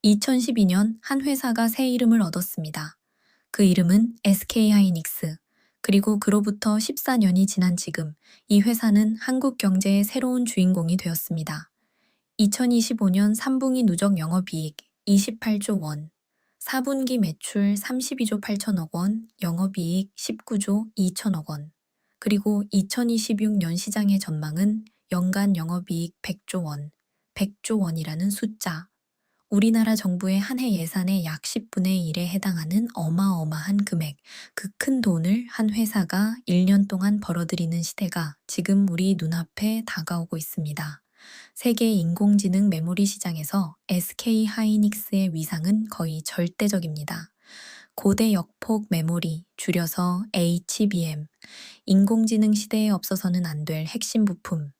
2012년 한 회사가 새 이름을 얻었습니다. 그 이름은 SK하이닉스. 그리고 그로부터 14년이 지난 지금 이 회사는 한국 경제의 새로운 주인공이 되었습니다. 2025년 3분기 누적 영업이익 28조 원, 4분기 매출 32조 8천억 원, 영업이익 19조 2천억 원, 그리고 2026년 시장의 전망은 연간 영업이익 100조 원, 100조 원이라는 숫자. 우리나라 정부의 한 해 예산의 약 10분의 1에 해당하는 어마어마한 금액, 그 큰 돈을 한 회사가 1년 동안 벌어들이는 시대가 지금 우리 눈앞에 다가오고 있습니다. 세계 인공지능 메모리 시장에서 SK하이닉스의 위상은 거의 절대적입니다. 고대 역폭 메모리, 줄여서 HBM, 인공지능 시대에 없어서는 안 될 핵심 부품.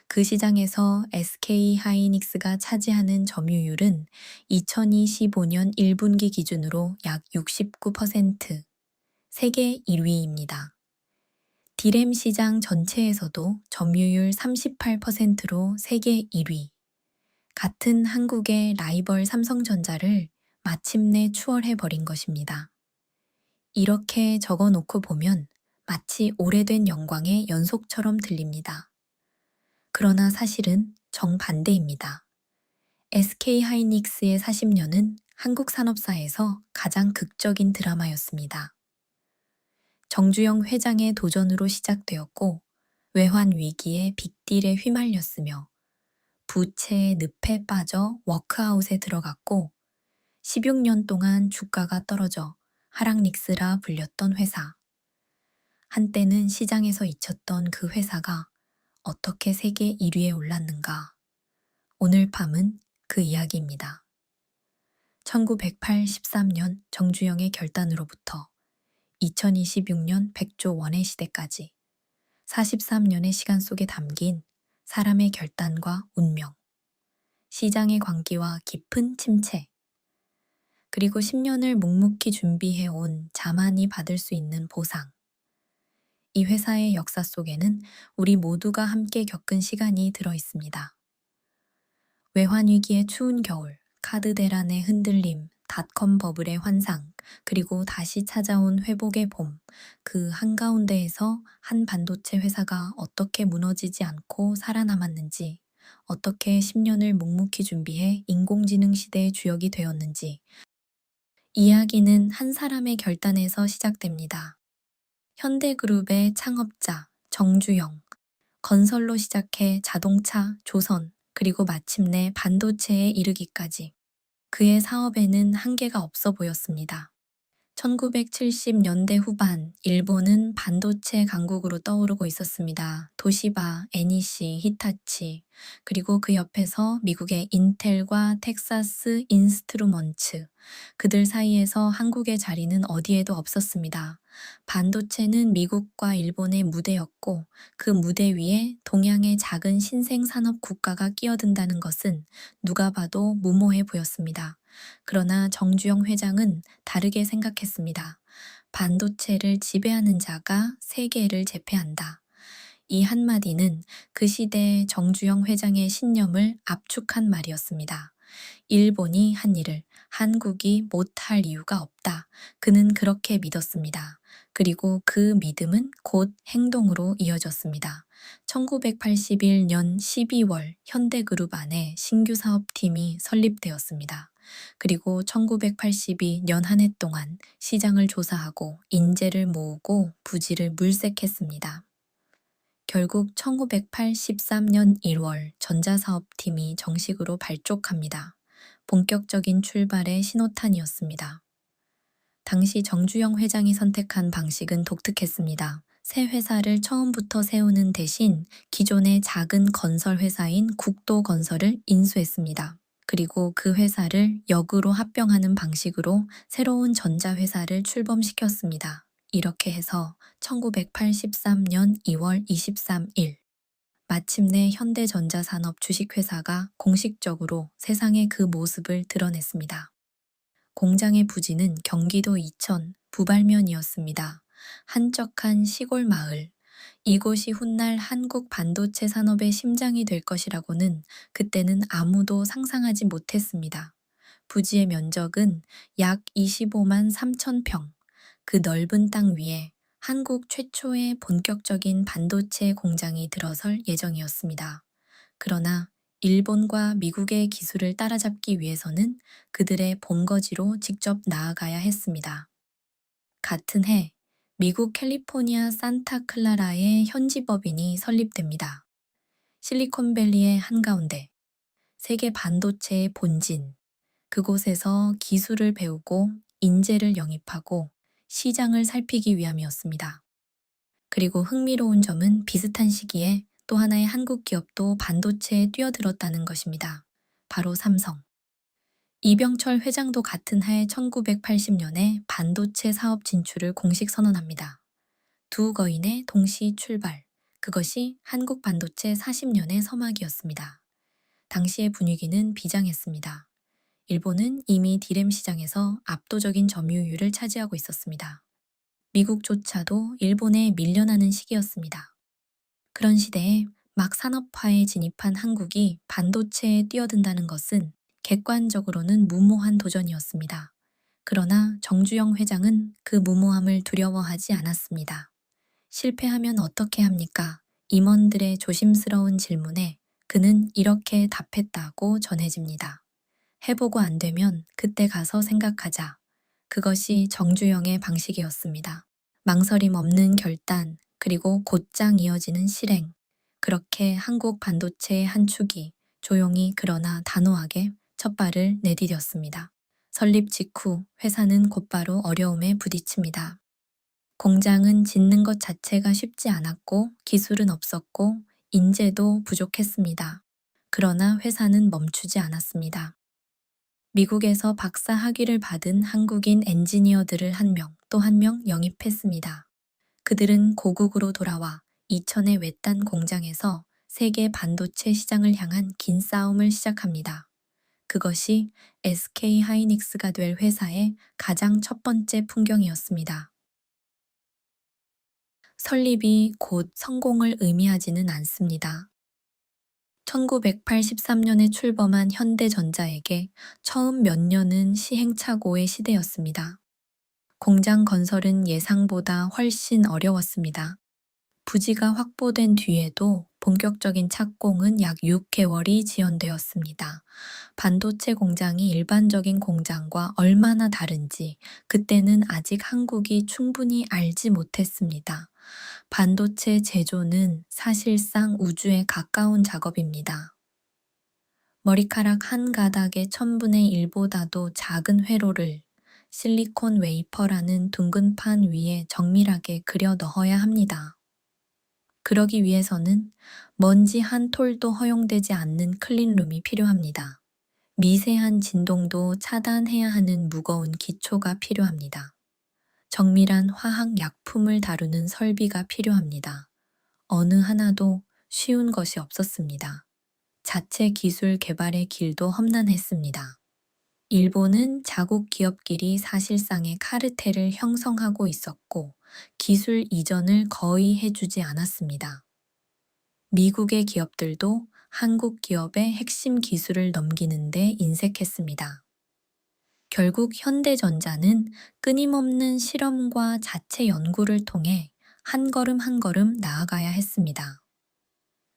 그 시장에서 SK하이닉스가 차지하는 점유율은 2025년 1분기 기준으로 약 69%, 세계 1위입니다. 디램 시장 전체에서도 점유율 38%로 세계 1위. 같은 한국의 라이벌 삼성전자를 마침내 추월해버린 것입니다. 이렇게 적어놓고 보면 마치 오래된 영광의 연속처럼 들립니다. 그러나 사실은 정반대입니다. SK하이닉스의 40년은 한국 산업사에서 가장 극적인 드라마였습니다. 정주영 회장의 도전으로 시작되었고 외환 위기에 빅딜에 휘말렸으며 부채의 늪에 빠져 워크아웃에 들어갔고 16년 동안 주가가 떨어져 하락닉스라 불렸던 회사. 한때는 시장에서 잊혔던 그 회사가 어떻게 세계 1위에 올랐는가. 오늘 밤은 그 이야기입니다. 1983년 정주영의 결단으로부터 2026년 100조 원의 시대까지 43년의 시간 속에 담긴 사람의 결단과 운명, 시장의 광기와 깊은 침체, 그리고 10년을 묵묵히 준비해온 자만이 받을 수 있는 보상. 이 회사의 역사 속에는 우리 모두가 함께 겪은 시간이 들어 있습니다. 외환위기의 추운 겨울, 카드 대란의 흔들림, 닷컴 버블의 환상, 그리고 다시 찾아온 회복의 봄, 그 한가운데에서 한 반도체 회사가 어떻게 무너지지 않고 살아남았는지, 어떻게 10년을 묵묵히 준비해 인공지능 시대의 주역이 되었는지, 이야기는 한 사람의 결단에서 시작됩니다. 현대그룹의 창업자 정주영, 건설로 시작해 자동차, 조선, 그리고 마침내 반도체에 이르기까지 그의 사업에는 한계가 없어 보였습니다. 1970년대 후반 일본은 반도체 강국으로 떠오르고 있었습니다. 도시바, 애니시, 히타치, 그리고 그 옆에서 미국의 인텔과 텍사스 인스트루먼츠, 그들 사이에서 한국의 자리는 어디에도 없었습니다. 반도체는 미국과 일본의 무대였고 그 무대 위에 동양의 작은 신생산업 국가가 끼어든다는 것은 누가 봐도 무모해 보였습니다. 그러나 정주영 회장은 다르게 생각했습니다. 반도체를 지배하는 자가 세계를 제패한다. 이 한마디는 그 시대의 정주영 회장의 신념을 압축한 말이었습니다. 일본이 한 일을 한국이 못할 이유가 없다. 그는 그렇게 믿었습니다. 그리고 그 믿음은 곧 행동으로 이어졌습니다. 1981년 12월 현대그룹 안에 신규 사업팀이 설립되었습니다. 그리고 1982년 한 해 동안 시장을 조사하고 인재를 모으고 부지를 물색했습니다. 결국 1983년 1월 전자사업팀이 정식으로 발족합니다. 본격적인 출발의 신호탄이었습니다. 당시 정주영 회장이 선택한 방식은 독특했습니다. 새 회사를 처음부터 세우는 대신 기존의 작은 건설 회사인 국도건설을 인수했습니다. 그리고 그 회사를 역으로 합병하는 방식으로 새로운 전자회사를 출범시켰습니다. 이렇게 해서 1983년 2월 23일 마침내 현대전자산업 주식회사가 공식적으로 세상에 그 모습을 드러냈습니다. 공장의 부지는 경기도 이천 부발면이었습니다. 한적한 시골 마을. 이곳이 훗날 한국 반도체 산업의 심장이 될 것이라고는 그때는 아무도 상상하지 못했습니다. 부지의 면적은 약 25만 3천 평. 그 넓은 땅 위에 한국 최초의 본격적인 반도체 공장이 들어설 예정이었습니다. 그러나 일본과 미국의 기술을 따라잡기 위해서는 그들의 본거지로 직접 나아가야 했습니다. 같은 해 미국 캘리포니아 산타클라라의 현지 법인이 설립됩니다. 실리콘밸리의 한가운데 세계 반도체의 본진, 그곳에서 기술을 배우고 인재를 영입하고 시장을 살피기 위함이었습니다. 그리고 흥미로운 점은 비슷한 시기에 또 하나의 한국 기업도 반도체에 뛰어들었다는 것입니다. 바로 삼성. 이병철 회장도 같은 해 1980년에 반도체 사업 진출을 공식 선언합니다. 두 거인의 동시 출발. 그것이 한국 반도체 40년의 서막이었습니다. 당시의 분위기는 비장했습니다. 일본은 이미 디램 시장에서 압도적인 점유율을 차지하고 있었습니다. 미국조차도 일본에 밀려나는 시기였습니다. 그런 시대에 막 산업화에 진입한 한국이 반도체에 뛰어든다는 것은 객관적으로는 무모한 도전이었습니다. 그러나 정주영 회장은 그 무모함을 두려워하지 않았습니다. 실패하면 어떻게 합니까? 임원들의 조심스러운 질문에 그는 이렇게 답했다고 전해집니다. 해보고 안 되면 그때 가서 생각하자. 그것이 정주영의 방식이었습니다. 망설임 없는 결단, 그리고 곧장 이어지는 실행. 그렇게 한국 반도체의 한 축이 조용히 그러나 단호하게 첫 발을 내디뎠습니다. 설립 직후 회사는 곧바로 어려움에 부딪힙니다. 공장은 짓는 것 자체가 쉽지 않았고 기술은 없었고 인재도 부족했습니다. 그러나 회사는 멈추지 않았습니다. 미국에서 박사 학위를 받은 한국인 엔지니어들을 한 명, 또 한 명 영입했습니다. 그들은 고국으로 돌아와 이천의 외딴 공장에서 세계 반도체 시장을 향한 긴 싸움을 시작합니다. 그것이 SK 하이닉스가 될 회사의 가장 첫 번째 풍경이었습니다. 설립이 곧 성공을 의미하지는 않습니다. 1983년에 출범한 현대전자에게 처음 몇 년은 시행착오의 시대였습니다. 공장 건설은 예상보다 훨씬 어려웠습니다. 부지가 확보된 뒤에도 본격적인 착공은 약 6개월이 지연되었습니다. 반도체 공장이 일반적인 공장과 얼마나 다른지 그때는 아직 한국이 충분히 알지 못했습니다. 반도체 제조는 사실상 우주에 가까운 작업입니다. 머리카락 한 가닥의 1,000분의 1보다도 작은 회로를 실리콘 웨이퍼라는 둥근 판 위에 정밀하게 그려 넣어야 합니다. 그러기 위해서는 먼지 한 톨도 허용되지 않는 클린룸이 필요합니다. 미세한 진동도 차단해야 하는 무거운 기초가 필요합니다. 정밀한 화학 약품을 다루는 설비가 필요합니다. 어느 하나도 쉬운 것이 없었습니다. 자체 기술 개발의 길도 험난했습니다. 일본은 자국 기업끼리 사실상의 카르텔을 형성하고 있었고 기술 이전을 거의 해주지 않았습니다. 미국의 기업들도 한국 기업의 핵심 기술을 넘기는 데 인색했습니다. 결국 현대전자는 끊임없는 실험과 자체 연구를 통해 한 걸음 한 걸음 나아가야 했습니다.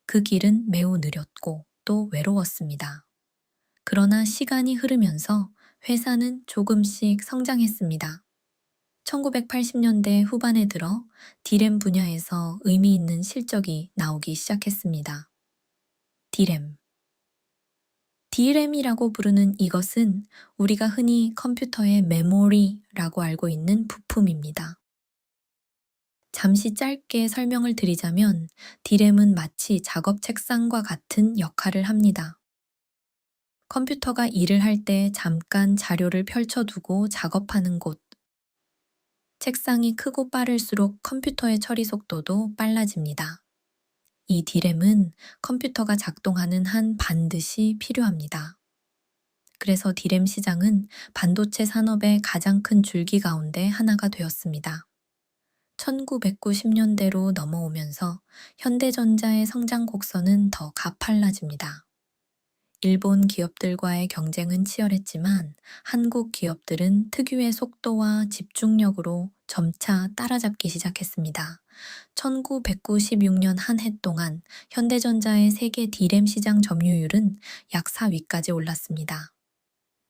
그 길은 매우 느렸고 또 외로웠습니다. 그러나 시간이 흐르면서 회사는 조금씩 성장했습니다. 1980년대 후반에 들어 디램 분야에서 의미 있는 실적이 나오기 시작했습니다. 디램. D램이라고 부르는 이것은 우리가 흔히 컴퓨터의 메모리라고 알고 있는 부품입니다. 잠시 짧게 설명을 드리자면 D램은 마치 작업 책상과 같은 역할을 합니다. 컴퓨터가 일을 할 때 잠깐 자료를 펼쳐두고 작업하는 곳. 책상이 크고 빠를수록 컴퓨터의 처리 속도도 빨라집니다. 이 D램은 컴퓨터가 작동하는 한 반드시 필요합니다. 그래서 D램 시장은 반도체 산업의 가장 큰 줄기 가운데 하나가 되었습니다. 1990년대로 넘어오면서 현대전자의 성장 곡선은 더 가팔라집니다. 일본 기업들과의 경쟁은 치열했지만 한국 기업들은 특유의 속도와 집중력으로 점차 따라잡기 시작했습니다. 1996년 한 해 동안 현대전자의 세계 D램 시장 점유율은 약 4위까지 올랐습니다.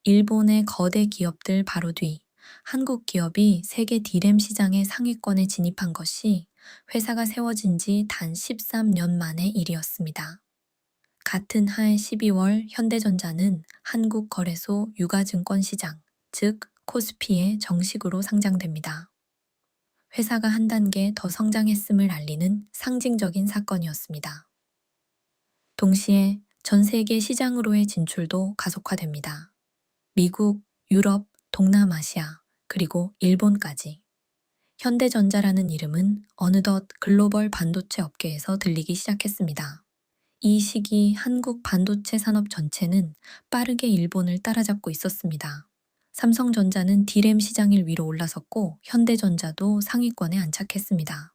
일본의 거대 기업들 바로 뒤 한국 기업이 세계 D램 시장의 상위권에 진입한 것이 회사가 세워진 지 단 13년 만의 일이었습니다. 같은 해 12월 현대전자는 한국거래소 유가증권시장, 즉 코스피에 정식으로 상장됩니다. 회사가 한 단계 더 성장했음을 알리는 상징적인 사건이었습니다. 동시에 전 세계 시장으로의 진출도 가속화됩니다. 미국, 유럽, 동남아시아, 그리고 일본까지. 현대전자라는 이름은 어느덧 글로벌 반도체 업계에서 들리기 시작했습니다. 이 시기 한국 반도체 산업 전체는 빠르게 일본을 따라잡고 있었습니다. 삼성전자는 D램 시장일 위로 올라섰고 현대전자도 상위권에 안착했습니다.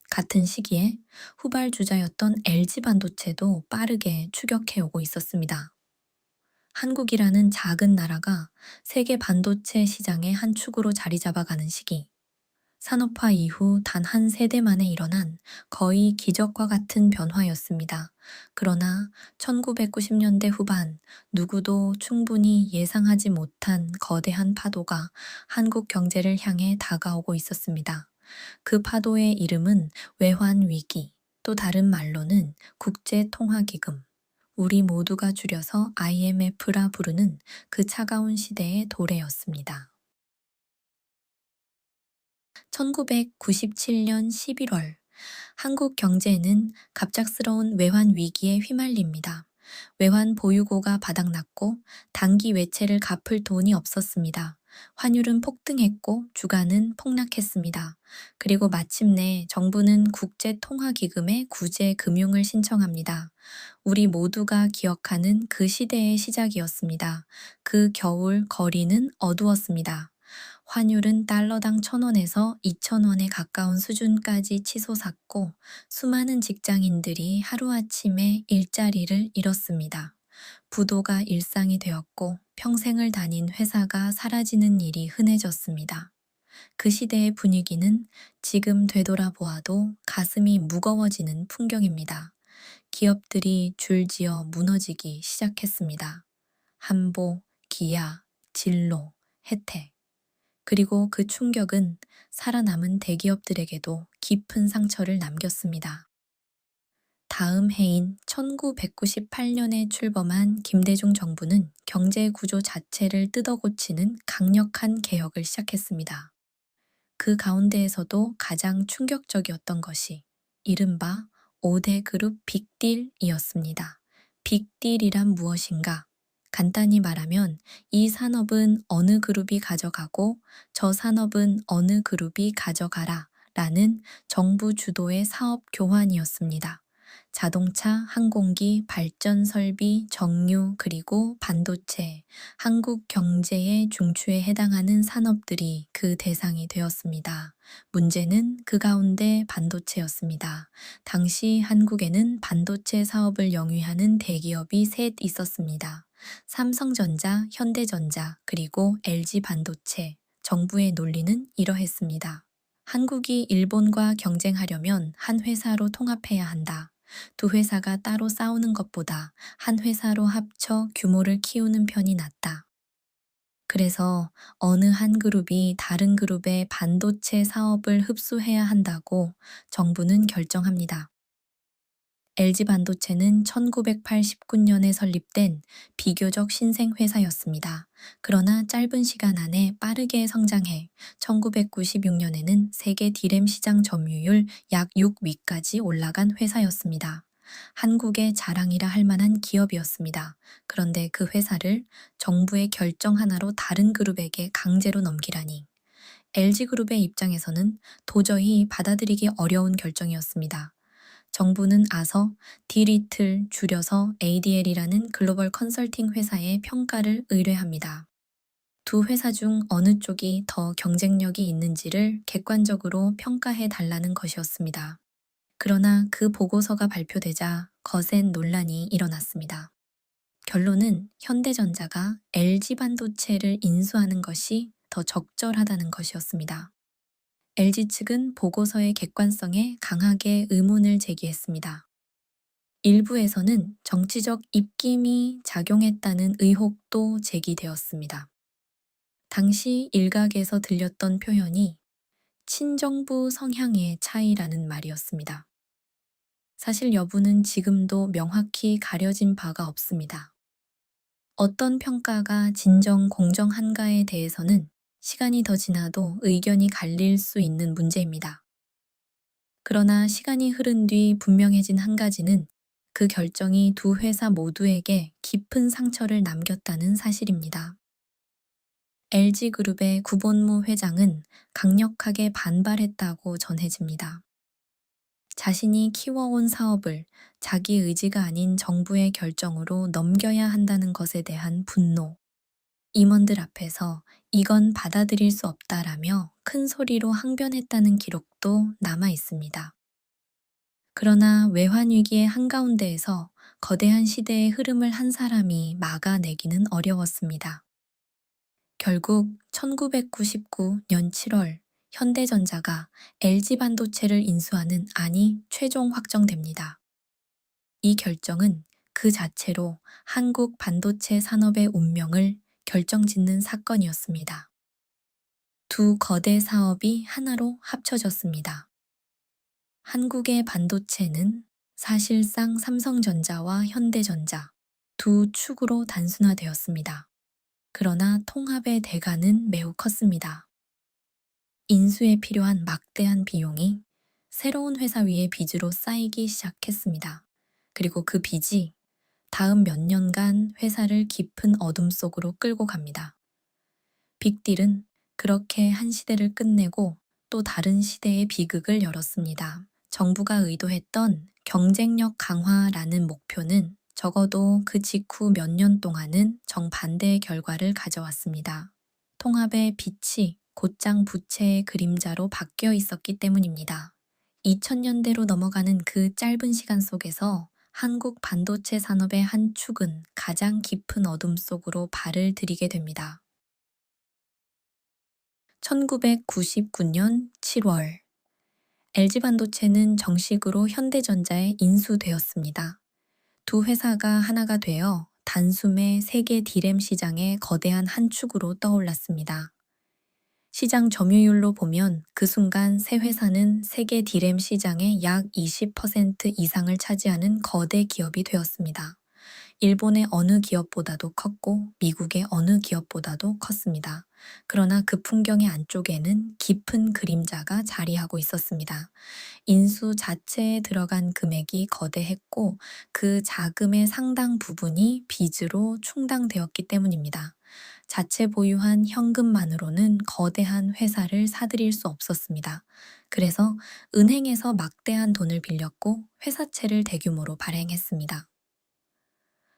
같은 시기에 후발주자였던 LG반도체도 빠르게 추격해오고 있었습니다. 한국이라는 작은 나라가 세계 반도체 시장의 한 축으로 자리 잡아가는 시기, 산업화 이후 단 한 세대 만에 일어난 거의 기적과 같은 변화였습니다. 그러나 1990년대 후반 누구도 충분히 예상하지 못한 거대한 파도가 한국 경제를 향해 다가오고 있었습니다. 그 파도의 이름은 외환위기, 또 다른 말로는 국제통화기금, 우리 모두가 줄여서 IMF라 부르는 그 차가운 시대의 도래였습니다. 1997년 11월, 한국 경제는 갑작스러운 외환 위기에 휘말립니다. 외환 보유고가 바닥났고 단기 외채를 갚을 돈이 없었습니다. 환율은 폭등했고 주가는 폭락했습니다. 그리고 마침내 정부는 국제통화기금에 구제 금융을 신청합니다. 우리 모두가 기억하는 그 시대의 시작이었습니다. 그 겨울 거리는 어두웠습니다. 환율은 달러당 1,000원에서 2,000원에 가까운 수준까지 치솟았고 수많은 직장인들이 하루아침에 일자리를 잃었습니다. 부도가 일상이 되었고 평생을 다닌 회사가 사라지는 일이 흔해졌습니다. 그 시대의 분위기는 지금 되돌아보아도 가슴이 무거워지는 풍경입니다. 기업들이 줄지어 무너지기 시작했습니다. 한보, 기아, 진로, 혜택. 그리고 그 충격은 살아남은 대기업들에게도 깊은 상처를 남겼습니다. 다음 해인 1998년에 출범한 김대중 정부는 경제 구조 자체를 뜯어고치는 강력한 개혁을 시작했습니다. 그 가운데에서도 가장 충격적이었던 것이 이른바 5대 그룹 빅딜이었습니다. 빅딜이란 무엇인가? 간단히 말하면 이 산업은 어느 그룹이 가져가고 저 산업은 어느 그룹이 가져가라 라는 정부 주도의 사업 교환이었습니다. 자동차, 항공기, 발전 설비, 정유, 그리고 반도체, 한국 경제의 중추에 해당하는 산업들이 그 대상이 되었습니다. 문제는 그 가운데 반도체였습니다. 당시 한국에는 반도체 사업을 영위하는 대기업이 셋 있었습니다. 삼성전자, 현대전자, 그리고 LG반도체. 정부의 논리는 이러했습니다. 한국이 일본과 경쟁하려면 한 회사로 통합해야 한다. 두 회사가 따로 싸우는 것보다 한 회사로 합쳐 규모를 키우는 편이 낫다. 그래서 어느 한 그룹이 다른 그룹의 반도체 사업을 흡수해야 한다고 정부는 결정합니다. LG반도체는 1989년에 설립된 비교적 신생 회사였습니다. 그러나 짧은 시간 안에 빠르게 성장해 1996년에는 세계 D램 시장 점유율 약 6위까지 올라간 회사였습니다. 한국의 자랑이라 할 만한 기업이었습니다. 그런데 그 회사를 정부의 결정 하나로 다른 그룹에게 강제로 넘기라니. LG그룹의 입장에서는 도저히 받아들이기 어려운 결정이었습니다. 정부는 아서 디리틀 줄여서 ADL이라는 글로벌 컨설팅 회사의 평가를 의뢰합니다. 두 회사 중 어느 쪽이 더 경쟁력이 있는지를 객관적으로 평가해 달라는 것이었습니다. 그러나 그 보고서가 발표되자 거센 논란이 일어났습니다. 결론은 현대전자가 LG 반도체를 인수하는 것이 더 적절하다는 것이었습니다. LG 측은 보고서의 객관성에 강하게 의문을 제기했습니다. 일부에서는 정치적 입김이 작용했다는 의혹도 제기되었습니다. 당시 일각에서 들렸던 표현이 친정부 성향의 차이라는 말이었습니다. 사실 여부는 지금도 명확히 가려진 바가 없습니다. 어떤 평가가 진정 공정한가에 대해서는 시간이 더 지나도 의견이 갈릴 수 있는 문제입니다. 그러나 시간이 흐른 뒤 분명해진 한 가지는 그 결정이 두 회사 모두에게 깊은 상처를 남겼다는 사실입니다. LG그룹의 구본무 회장은 강력하게 반발했다고 전해집니다. 자신이 키워온 사업을 자기 의지가 아닌 정부의 결정으로 넘겨야 한다는 것에 대한 분노, 임원들 앞에서 이건 받아들일 수 없다라며 큰 소리로 항변했다는 기록도 남아 있습니다. 그러나 외환위기의 한가운데에서 거대한 시대의 흐름을 한 사람이 막아내기는 어려웠습니다. 결국 1999년 7월 현대전자가 LG반도체를 인수하는 안이 최종 확정됩니다. 이 결정은 그 자체로 한국 반도체 산업의 운명을 결정짓는 사건이었습니다. 두 거대 사업이 하나로 합쳐졌습니다. 한국의 반도체는 사실상 삼성전자와 현대전자 두 축으로 단순화되었습니다. 그러나 통합의 대가는 매우 컸습니다. 인수에 필요한 막대한 비용이 새로운 회사 위에 빚으로 쌓이기 시작했습니다. 그리고 그 빚이 다음 몇 년간 회사를 깊은 어둠 속으로 끌고 갑니다. 빅딜은 그렇게 한 시대를 끝내고 또 다른 시대의 비극을 열었습니다. 정부가 의도했던 경쟁력 강화라는 목표는 적어도 그 직후 몇 년 동안은 정반대의 결과를 가져왔습니다. 통합의 빛이 곧장 부채의 그림자로 바뀌어 있었기 때문입니다. 2000년대로 넘어가는 그 짧은 시간 속에서 한국 반도체 산업의 한 축은 가장 깊은 어둠 속으로 발을 들이게 됩니다. 1999년 7월 LG반도체는 정식으로 현대전자에 인수되었습니다. 두 회사가 하나가 되어 단숨에 세계 디램 시장의 거대한 한 축으로 떠올랐습니다. 시장 점유율로 보면 그 순간 세 회사는 세계 디램 시장의 약 20% 이상을 차지하는 거대 기업이 되었습니다. 일본의 어느 기업보다도 컸고 미국의 어느 기업보다도 컸습니다. 그러나 그 풍경의 안쪽에는 깊은 그림자가 자리하고 있었습니다. 인수 자체에 들어간 금액이 거대했고 그 자금의 상당 부분이 빚으로 충당되었기 때문입니다. 자체 보유한 현금만으로는 거대한 회사를 사들일 수 없었습니다. 그래서 은행에서 막대한 돈을 빌렸고 회사채를 대규모로 발행했습니다.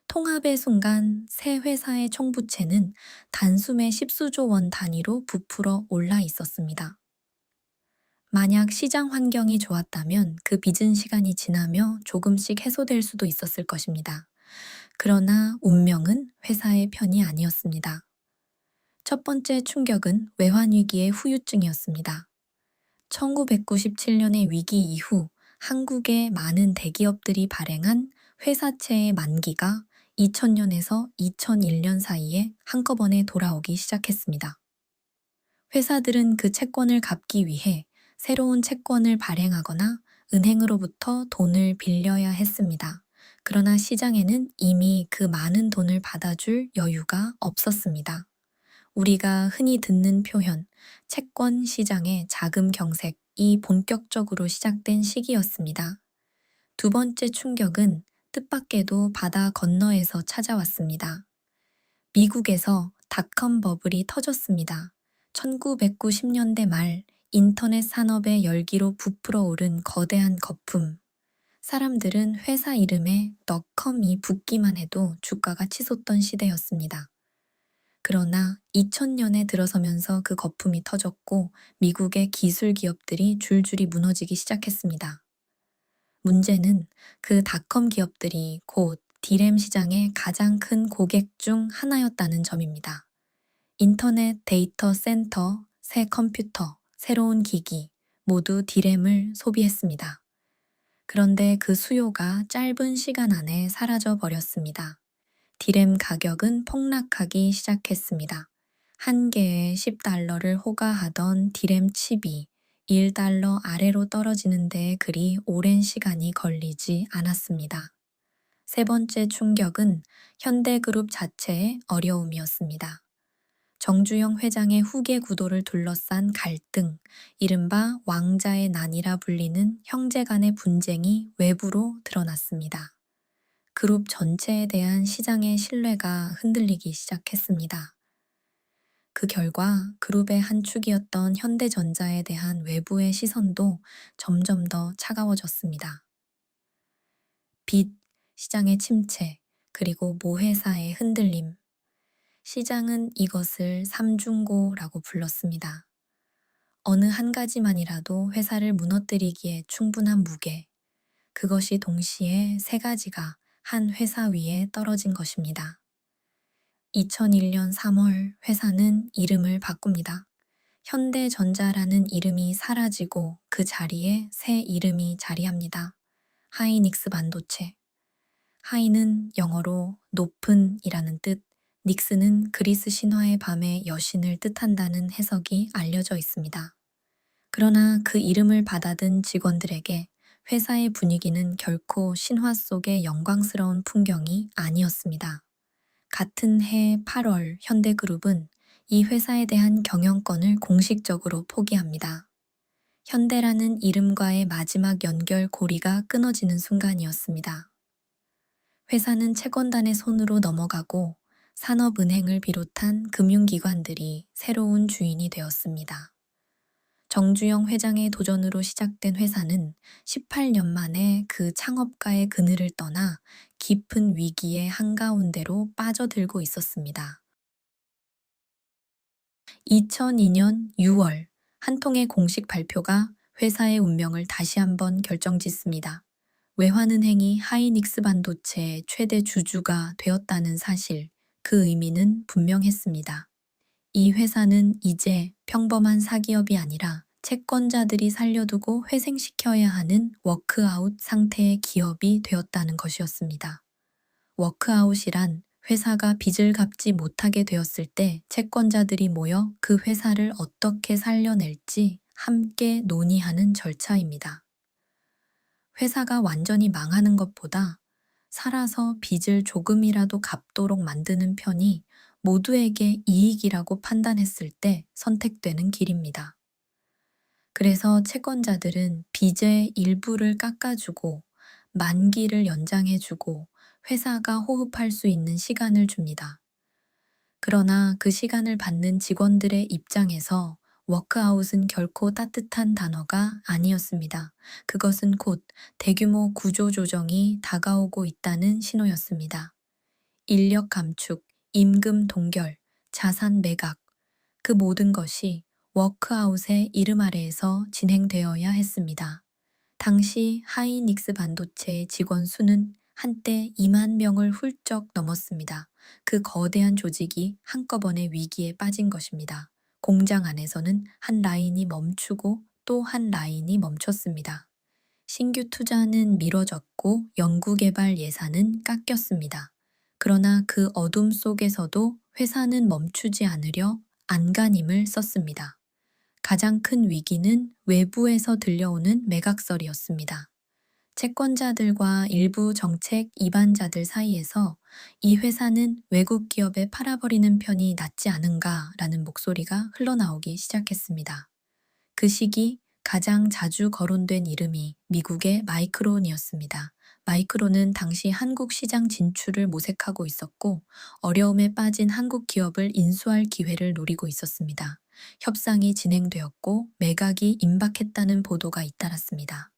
통합의 순간 새 회사의 총부채는 단숨에 십수조 원 단위로 부풀어 올라 있었습니다. 만약 시장 환경이 좋았다면 그 빚은 시간이 지나며 조금씩 해소될 수도 있었을 것입니다. 그러나 운명은 회사의 편이 아니었습니다. 첫 번째 충격은 외환위기의 후유증이었습니다. 1997년의 위기 이후 한국의 많은 대기업들이 발행한 회사채의 만기가 2000년에서 2001년 사이에 한꺼번에 돌아오기 시작했습니다. 회사들은 그 채권을 갚기 위해 새로운 채권을 발행하거나 은행으로부터 돈을 빌려야 했습니다. 그러나 시장에는 이미 그 많은 돈을 받아줄 여유가 없었습니다. 우리가 흔히 듣는 표현, 채권 시장의 자금 경색이 본격적으로 시작된 시기였습니다. 두 번째 충격은 뜻밖에도 바다 건너에서 찾아왔습니다. 미국에서 닷컴 버블이 터졌습니다. 1990년대 말 인터넷 산업의 열기로 부풀어 오른 거대한 거품. 사람들은 회사 이름에 닷컴이 붙기만 해도 주가가 치솟던 시대였습니다. 그러나 2000년에 들어서면서 그 거품이 터졌고 미국의 기술 기업들이 줄줄이 무너지기 시작했습니다. 문제는 그 닷컴 기업들이 곧 D램 시장의 가장 큰 고객 중 하나였다는 점입니다. 인터넷 데이터 센터, 새 컴퓨터, 새로운 기기, 모두 D램을 소비했습니다. 그런데 그 수요가 짧은 시간 안에 사라져 버렸습니다. D램 가격은 폭락하기 시작했습니다. 한 개에 $10를 호가하던 D램 칩이 $1 아래로 떨어지는 데 그리 오랜 시간이 걸리지 않았습니다. 세 번째 충격은 현대그룹 자체의 어려움이었습니다. 정주영 회장의 후계 구도를 둘러싼 갈등, 이른바 왕자의 난이라 불리는 형제 간의 분쟁이 외부로 드러났습니다. 그룹 전체에 대한 시장의 신뢰가 흔들리기 시작했습니다. 그 결과 그룹의 한 축이었던 현대전자에 대한 외부의 시선도 점점 더 차가워졌습니다. 빚, 시장의 침체, 그리고 모회사의 흔들림. 시장은 이것을 삼중고라고 불렀습니다. 어느 한 가지만이라도 회사를 무너뜨리기에 충분한 무게, 그것이 동시에 세 가지가 한 회사 위에 떨어진 것입니다. 2001년 3월 회사는 이름을 바꿉니다. 현대전자라는 이름이 사라지고 그 자리에 새 이름이 자리합니다. 하이닉스 반도체. 하이는 영어로 높은 이라는 뜻, 닉스는 그리스 신화의 밤의 여신을 뜻한다는 해석이 알려져 있습니다. 그러나 그 이름을 받아든 직원들에게 회사의 분위기는 결코 신화 속의 영광스러운 풍경이 아니었습니다. 같은 해 8월 현대그룹은 이 회사에 대한 경영권을 공식적으로 포기합니다. 현대라는 이름과의 마지막 연결 고리가 끊어지는 순간이었습니다. 회사는 채권단의 손으로 넘어가고 산업은행을 비롯한 금융기관들이 새로운 주인이 되었습니다. 정주영 회장의 도전으로 시작된 회사는 18년 만에 그 창업가의 그늘을 떠나 깊은 위기의 한가운데로 빠져들고 있었습니다. 2002년 6월 한 통의 공식 발표가 회사의 운명을 다시 한번 결정짓습니다. 외환은행이 하이닉스 반도체의 최대 주주가 되었다는 사실, 그 의미는 분명했습니다. 이 회사는 이제 평범한 사기업이 아니라 채권자들이 살려두고 회생시켜야 하는 워크아웃 상태의 기업이 되었다는 것이었습니다. 워크아웃이란 회사가 빚을 갚지 못하게 되었을 때 채권자들이 모여 그 회사를 어떻게 살려낼지 함께 논의하는 절차입니다. 회사가 완전히 망하는 것보다 살아서 빚을 조금이라도 갚도록 만드는 편이 모두에게 이익이라고 판단했을 때 선택되는 길입니다. 그래서 채권자들은 빚의 일부를 깎아주고 만기를 연장해주고 회사가 호흡할 수 있는 시간을 줍니다. 그러나 그 시간을 받는 직원들의 입장에서 워크아웃은 결코 따뜻한 단어가 아니었습니다. 그것은 곧 대규모 구조조정이 다가오고 있다는 신호였습니다. 인력 감축, 임금 동결, 자산 매각, 그 모든 것이 워크아웃의 이름 아래에서 진행되어야 했습니다. 당시 하이닉스 반도체의 직원 수는 한때 2만 명을 훌쩍 넘었습니다. 그 거대한 조직이 한꺼번에 위기에 빠진 것입니다. 공장 안에서는 한 라인이 멈추고 또 한 라인이 멈췄습니다. 신규 투자는 미뤄졌고 연구개발 예산은 깎였습니다. 그러나 그 어둠 속에서도 회사는 멈추지 않으려 안간힘을 썼습니다. 가장 큰 위기는 외부에서 들려오는 매각설이었습니다. 채권자들과 일부 정책 이반자들 사이에서 이 회사는 외국 기업에 팔아버리는 편이 낫지 않은가라는 목소리가 흘러나오기 시작했습니다. 그 시기 가장 자주 거론된 이름이 미국의 마이크론이었습니다. 마이크론은 당시 한국 시장 진출을 모색하고 있었고 어려움에 빠진 한국 기업을 인수할 기회를 노리고 있었습니다. 협상이 진행되었고 매각이 임박했다는 보도가 잇따랐습니다.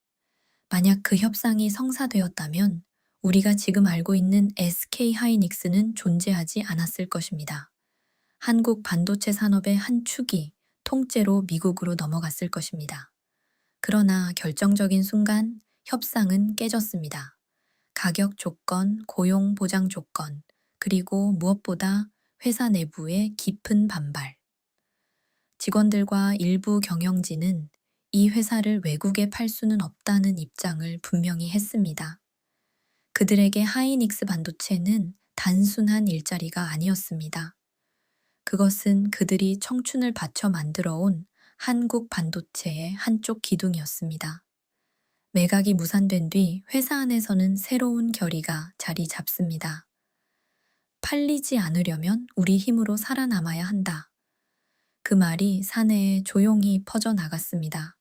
만약 그 협상이 성사되었다면 우리가 지금 알고 있는 SK하이닉스는 존재하지 않았을 것입니다. 한국 반도체 산업의 한 축이 통째로 미국으로 넘어갔을 것입니다. 그러나 결정적인 순간 협상은 깨졌습니다. 가격 조건, 고용 보장 조건, 그리고 무엇보다 회사 내부의 깊은 반발. 직원들과 일부 경영진은 이 회사를 외국에 팔 수는 없다는 입장을 분명히 했습니다. 그들에게 하이닉스 반도체는 단순한 일자리가 아니었습니다. 그것은 그들이 청춘을 바쳐 만들어 온 한국 반도체의 한쪽 기둥이었습니다. 매각이 무산된 뒤 회사 안에서는 새로운 결의가 자리 잡습니다. 팔리지 않으려면 우리 힘으로 살아남아야 한다. 그 말이 사내에 조용히 퍼져나갔습니다.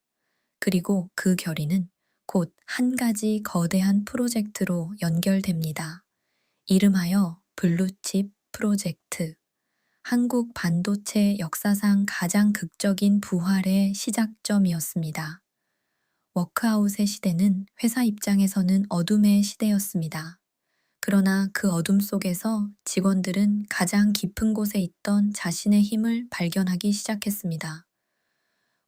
그리고 그 결의는 곧 한 가지 거대한 프로젝트로 연결됩니다. 이름하여 블루칩 프로젝트. 한국 반도체 역사상 가장 극적인 부활의 시작점이었습니다. 워크아웃의 시대는 회사 입장에서는 어둠의 시대였습니다. 그러나 그 어둠 속에서 직원들은 가장 깊은 곳에 있던 자신의 힘을 발견하기 시작했습니다.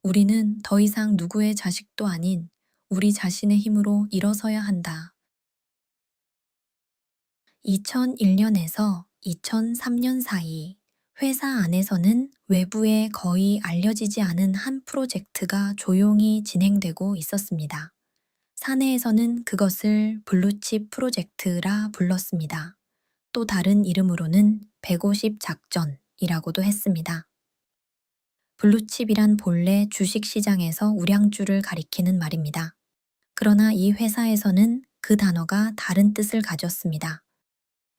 우리는 더 이상 누구의 자식도 아닌 우리 자신의 힘으로 일어서야 한다. 2001년에서 2003년 사이 회사 안에서는 외부에 거의 알려지지 않은 한 프로젝트가 조용히 진행되고 있었습니다. 사내에서는 그것을 블루칩 프로젝트라 불렀습니다. 또 다른 이름으로는 150 작전이라고도 했습니다. 블루칩이란 본래 주식시장에서 우량주를 가리키는 말입니다. 그러나 이 회사에서는 그 단어가 다른 뜻을 가졌습니다.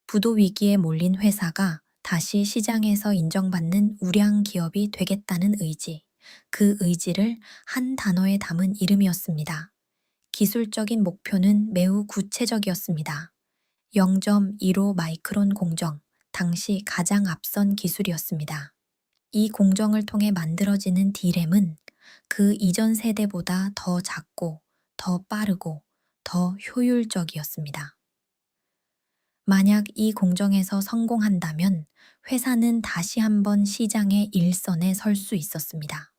부도 위기에 몰린 회사가 다시 시장에서 인정받는 우량 기업이 되겠다는 의지, 그 의지를 한 단어에 담은 이름이었습니다. 기술적인 목표는 매우 구체적이었습니다. 0.15 마이크론 공정, 당시 가장 앞선 기술이었습니다. 이 공정을 통해 만들어지는 D램은 그 이전 세대보다 더 작고, 더 빠르고, 더 효율적이었습니다. 만약 이 공정에서 성공한다면 회사는 다시 한번 시장의 일선에 설 수 있었습니다.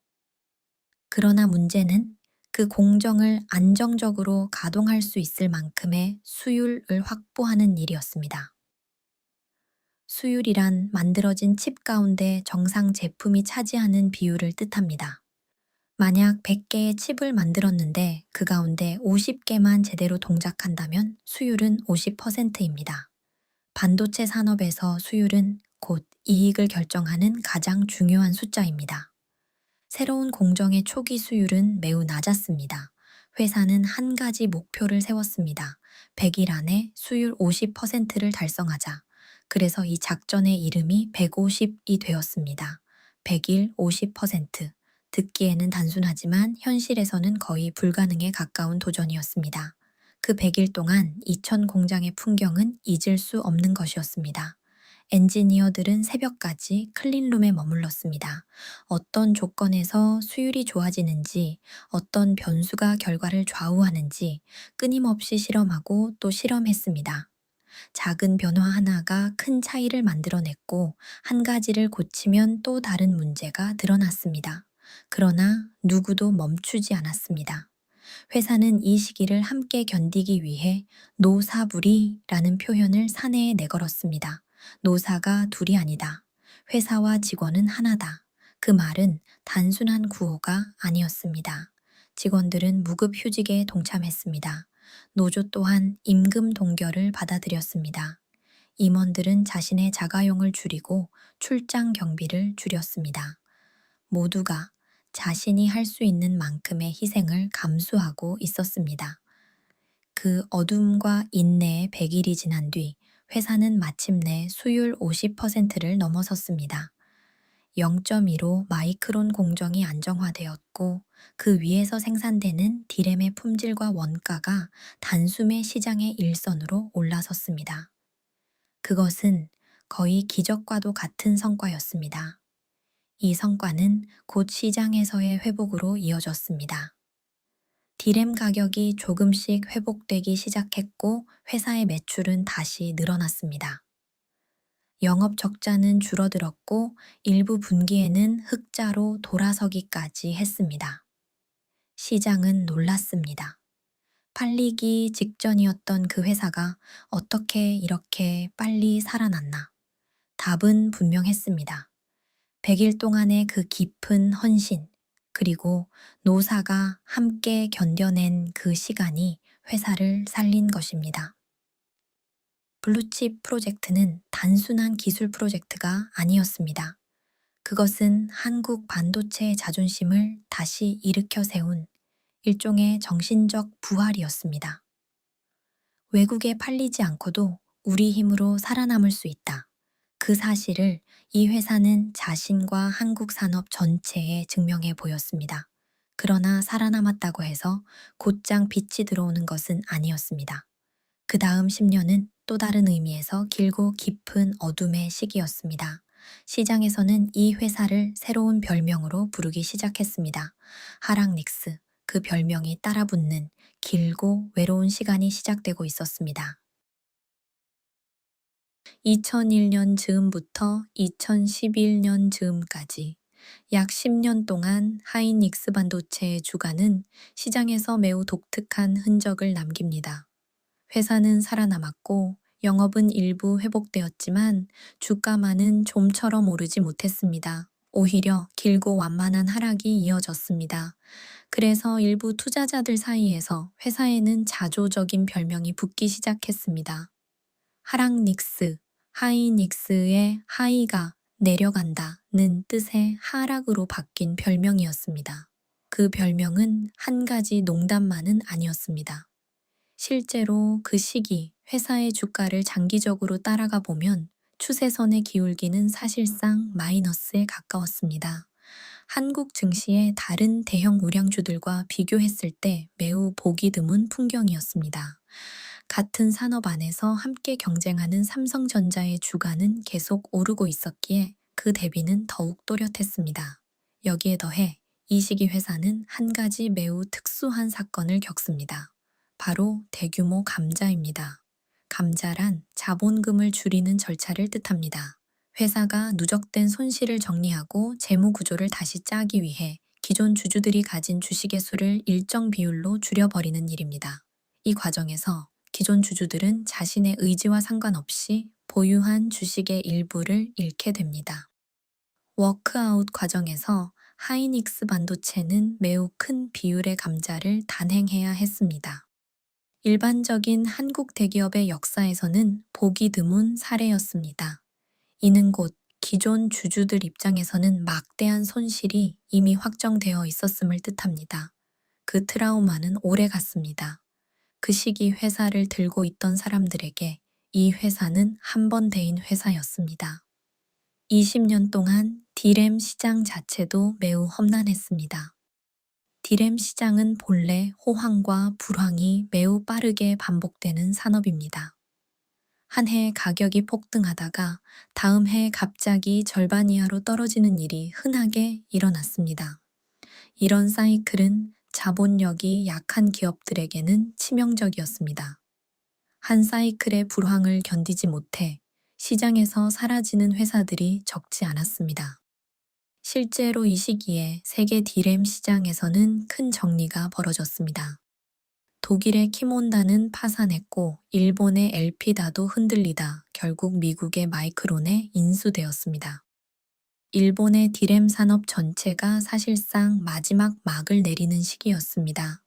그러나 문제는 그 공정을 안정적으로 가동할 수 있을 만큼의 수율을 확보하는 일이었습니다. 수율이란 만들어진 칩 가운데 정상 제품이 차지하는 비율을 뜻합니다. 만약 100개의 칩을 만들었는데 그 가운데 50개만 제대로 동작한다면 수율은 50%입니다. 반도체 산업에서 수율은 곧 이익을 결정하는 가장 중요한 숫자입니다. 새로운 공정의 초기 수율은 매우 낮았습니다. 회사는 한 가지 목표를 세웠습니다. 100일 안에 수율 50%를 달성하자. 그래서 이 작전의 이름이 150이 되었습니다. 100일 50%. 듣기에는 단순하지만 현실에서는 거의 불가능에 가까운 도전이었습니다. 그 100일 동안 이천 공장의 풍경은 잊을 수 없는 것이었습니다. 엔지니어들은 새벽까지 클린룸에 머물렀습니다. 어떤 조건에서 수율이 좋아지는지, 어떤 변수가 결과를 좌우하는지 끊임없이 실험하고 또 실험했습니다. 작은 변화 하나가 큰 차이를 만들어냈고 한 가지를 고치면 또 다른 문제가 드러났습니다. 그러나 누구도 멈추지 않았습니다. 회사는 이 시기를 함께 견디기 위해 노사불이라는 표현을 사내에 내걸었습니다. 노사가 둘이 아니다. 회사와 직원은 하나다. 그 말은 단순한 구호가 아니었습니다. 직원들은 무급 휴직에 동참했습니다. 노조 또한 임금 동결을 받아들였습니다. 임원들은 자신의 자가용을 줄이고 출장 경비를 줄였습니다. 모두가 자신이 할 수 있는 만큼의 희생을 감수하고 있었습니다. 그 어둠과 인내의 100일이 지난 뒤 회사는 마침내 수율 50%를 넘어섰습니다. 0.15 마이크론 공정이 안정화되었고 그 위에서 생산되는 D램의 품질과 원가가 단숨에 시장의 일선으로 올라섰습니다. 그것은 거의 기적과도 같은 성과였습니다. 이 성과는 곧 시장에서의 회복으로 이어졌습니다. D램 가격이 조금씩 회복되기 시작했고 회사의 매출은 다시 늘어났습니다. 영업 적자는 줄어들었고 일부 분기에는 흑자로 돌아서기까지 했습니다. 시장은 놀랐습니다. 팔리기 직전이었던 그 회사가 어떻게 이렇게 빨리 살아났나? 답은 분명했습니다. 100일 동안의 그 깊은 헌신, 그리고 노사가 함께 견뎌낸 그 시간이 회사를 살린 것입니다. 블루칩 프로젝트는 단순한 기술 프로젝트가 아니었습니다. 그것은 한국 반도체의 자존심을 다시 일으켜 세운 일종의 정신적 부활이었습니다. 외국에 팔리지 않고도 우리 힘으로 살아남을 수 있다. 그 사실을 이 회사는 자신과 한국 산업 전체에 증명해 보였습니다. 그러나 살아남았다고 해서 곧장 빛이 들어오는 것은 아니었습니다. 그 다음 10년은 또 다른 의미에서 길고 깊은 어둠의 시기였습니다. 시장에서는 이 회사를 새로운 별명으로 부르기 시작했습니다. 하락닉스, 그 별명이 따라붙는 길고 외로운 시간이 시작되고 있었습니다. 2001년 즈음부터 2011년 즈음까지 약 10년 동안 하이닉스 반도체의 주가는 시장에서 매우 독특한 흔적을 남깁니다. 회사는 살아남았고 영업은 일부 회복되었지만 주가만은 좀처럼 오르지 못했습니다. 오히려 길고 완만한 하락이 이어졌습니다. 그래서 일부 투자자들 사이에서 회사에는 자조적인 별명이 붙기 시작했습니다. 하락닉스, 하이닉스의 하이가 내려간다는 뜻의 하락으로 바뀐 별명이었습니다. 그 별명은 한 가지 농담만은 아니었습니다. 실제로 그 시기 회사의 주가를 장기적으로 따라가 보면 추세선의 기울기는 사실상 마이너스에 가까웠습니다. 한국 증시의 다른 대형 우량주들과 비교했을 때 매우 보기 드문 풍경이었습니다. 같은 산업 안에서 함께 경쟁하는 삼성전자의 주가는 계속 오르고 있었기에 그 대비는 더욱 또렷했습니다. 여기에 더해 이 시기 회사는 한 가지 매우 특수한 사건을 겪습니다. 바로 대규모 감자입니다. 감자란 자본금을 줄이는 절차를 뜻합니다. 회사가 누적된 손실을 정리하고 재무 구조를 다시 짜기 위해 기존 주주들이 가진 주식의 수를 일정 비율로 줄여버리는 일입니다. 이 과정에서 기존 주주들은 자신의 의지와 상관없이 보유한 주식의 일부를 잃게 됩니다. 워크아웃 과정에서 하이닉스 반도체는 매우 큰 비율의 감자를 단행해야 했습니다. 일반적인 한국 대기업의 역사에서는 보기 드문 사례였습니다. 이는 곧 기존 주주들 입장에서는 막대한 손실이 이미 확정되어 있었음을 뜻합니다. 그 트라우마는 오래 갔습니다. 그 시기 회사를 들고 있던 사람들에게 이 회사는 한 번 대인 회사였습니다. 20년 동안 디램 시장 자체도 매우 험난했습니다. 디램 시장은 본래 호황과 불황이 매우 빠르게 반복되는 산업입니다. 한 해 가격이 폭등하다가 다음 해 갑자기 절반 이하로 떨어지는 일이 흔하게 일어났습니다. 이런 사이클은 자본력이 약한 기업들에게는 치명적이었습니다. 한 사이클의 불황을 견디지 못해 시장에서 사라지는 회사들이 적지 않았습니다. 실제로 이 시기에 세계 디램 시장에서는 큰 정리가 벌어졌습니다. 독일의 키몬다는 파산했고 일본의 엘피다도 흔들리다 결국 미국의 마이크론에 인수되었습니다. 일본의 디램 산업 전체가 사실상 마지막 막을 내리는 시기였습니다.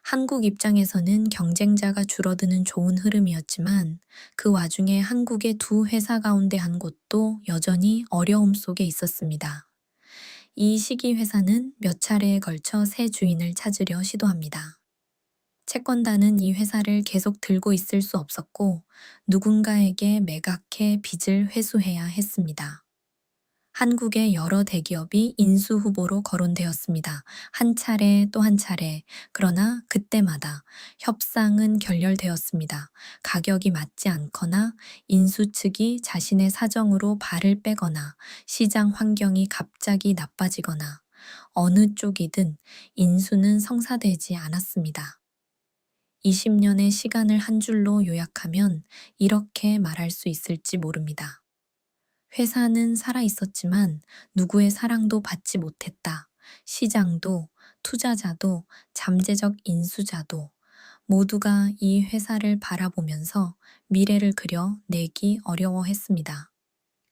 한국 입장에서는 경쟁자가 줄어드는 좋은 흐름이었지만 그 와중에 한국의 두 회사 가운데 한 곳도 여전히 어려움 속에 있었습니다. 이 시기 회사는 몇 차례에 걸쳐 새 주인을 찾으려 시도합니다. 채권단은 이 회사를 계속 들고 있을 수 없었고 누군가에게 매각해 빚을 회수해야 했습니다. 한국의 여러 대기업이 인수 후보로 거론되었습니다. 한 차례 또 한 차례. 그러나 그때마다 협상은 결렬되었습니다. 가격이 맞지 않거나 인수 측이 자신의 사정으로 발을 빼거나 시장 환경이 갑자기 나빠지거나 어느 쪽이든 인수는 성사되지 않았습니다. 20년의 시간을 한 줄로 요약하면 이렇게 말할 수 있을지 모릅니다. 회사는 살아 있었지만 누구의 사랑도 받지 못했다. 시장도, 투자자도, 잠재적 인수자도 모두가 이 회사를 바라보면서 미래를 그려 내기 어려워했습니다.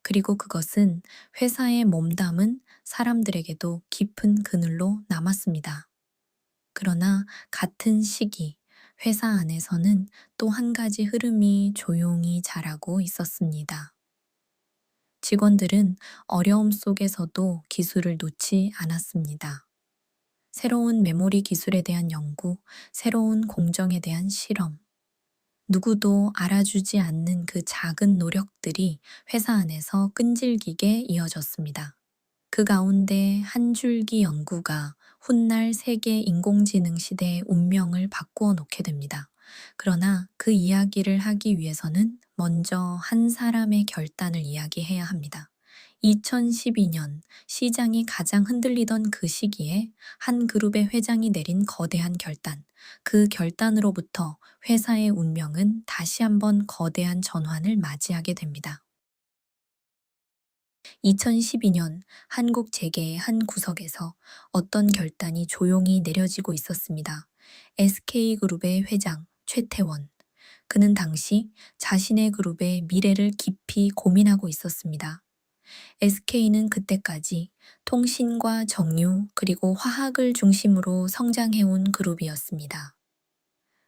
그리고 그것은 회사에 몸담은 사람들에게도 깊은 그늘로 남았습니다. 그러나 같은 시기 회사 안에서는 또 한 가지 흐름이 조용히 자라고 있었습니다. 직원들은 어려움 속에서도 기술을 놓지 않았습니다. 새로운 메모리 기술에 대한 연구, 새로운 공정에 대한 실험, 누구도 알아주지 않는 그 작은 노력들이 회사 안에서 끈질기게 이어졌습니다. 그 가운데 한 줄기 연구가 훗날 세계 인공지능 시대의 운명을 바꾸어 놓게 됩니다. 그러나 그 이야기를 하기 위해서는 먼저 한 사람의 결단을 이야기해야 합니다. 2012년 시장이 가장 흔들리던 그 시기에 한 그룹의 회장이 내린 거대한 결단, 그 결단으로부터 회사의 운명은 다시 한번 거대한 전환을 맞이하게 됩니다. 2012년 한국 재계의 한 구석에서 어떤 결단이 조용히 내려지고 있었습니다. SK그룹의 회장 최태원. 그는 당시 자신의 그룹의 미래를 깊이 고민하고 있었습니다. SK는 그때까지 통신과 정유 그리고 화학을 중심으로 성장해온 그룹이었습니다.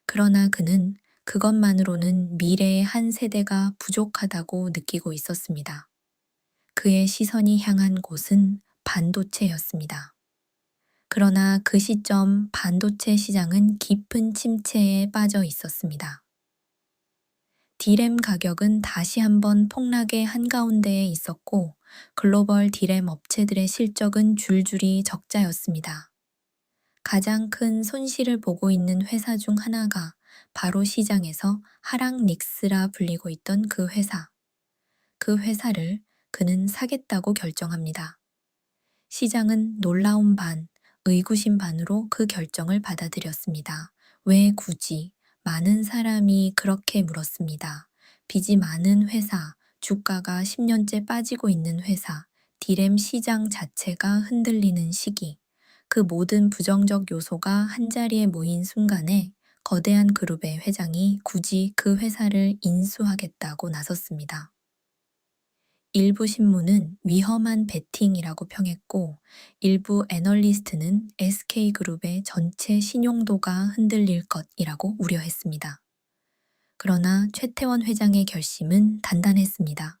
그러나 그는 그것만으로는 미래의 한 세대가 부족하다고 느끼고 있었습니다. 그의 시선이 향한 곳은 반도체였습니다. 그러나 그 시점 반도체 시장은 깊은 침체에 빠져 있었습니다. 디램 가격은 다시 한번 폭락의 한가운데에 있었고 글로벌 디램 업체들의 실적은 줄줄이 적자였습니다. 가장 큰 손실을 보고 있는 회사 중 하나가 바로 시장에서 하락 닉스라 불리고 있던 그 회사. 그 회사를 그는 사겠다고 결정합니다. 시장은 놀라운 반, 의구심 반으로 그 결정을 받아들였습니다. 왜 굳이? 많은 사람이 그렇게 물었습니다. 빚이 많은 회사, 주가가 10년째 빠지고 있는 회사, 디램 시장 자체가 흔들리는 시기. 그 모든 부정적 요소가 한자리에 모인 순간에 거대한 그룹의 회장이 굳이 그 회사를 인수하겠다고 나섰습니다. 일부 신문은 위험한 베팅이라고 평했고 일부 애널리스트는 SK그룹의 전체 신용도가 흔들릴 것이라고 우려했습니다. 그러나 최태원 회장의 결심은 단단했습니다.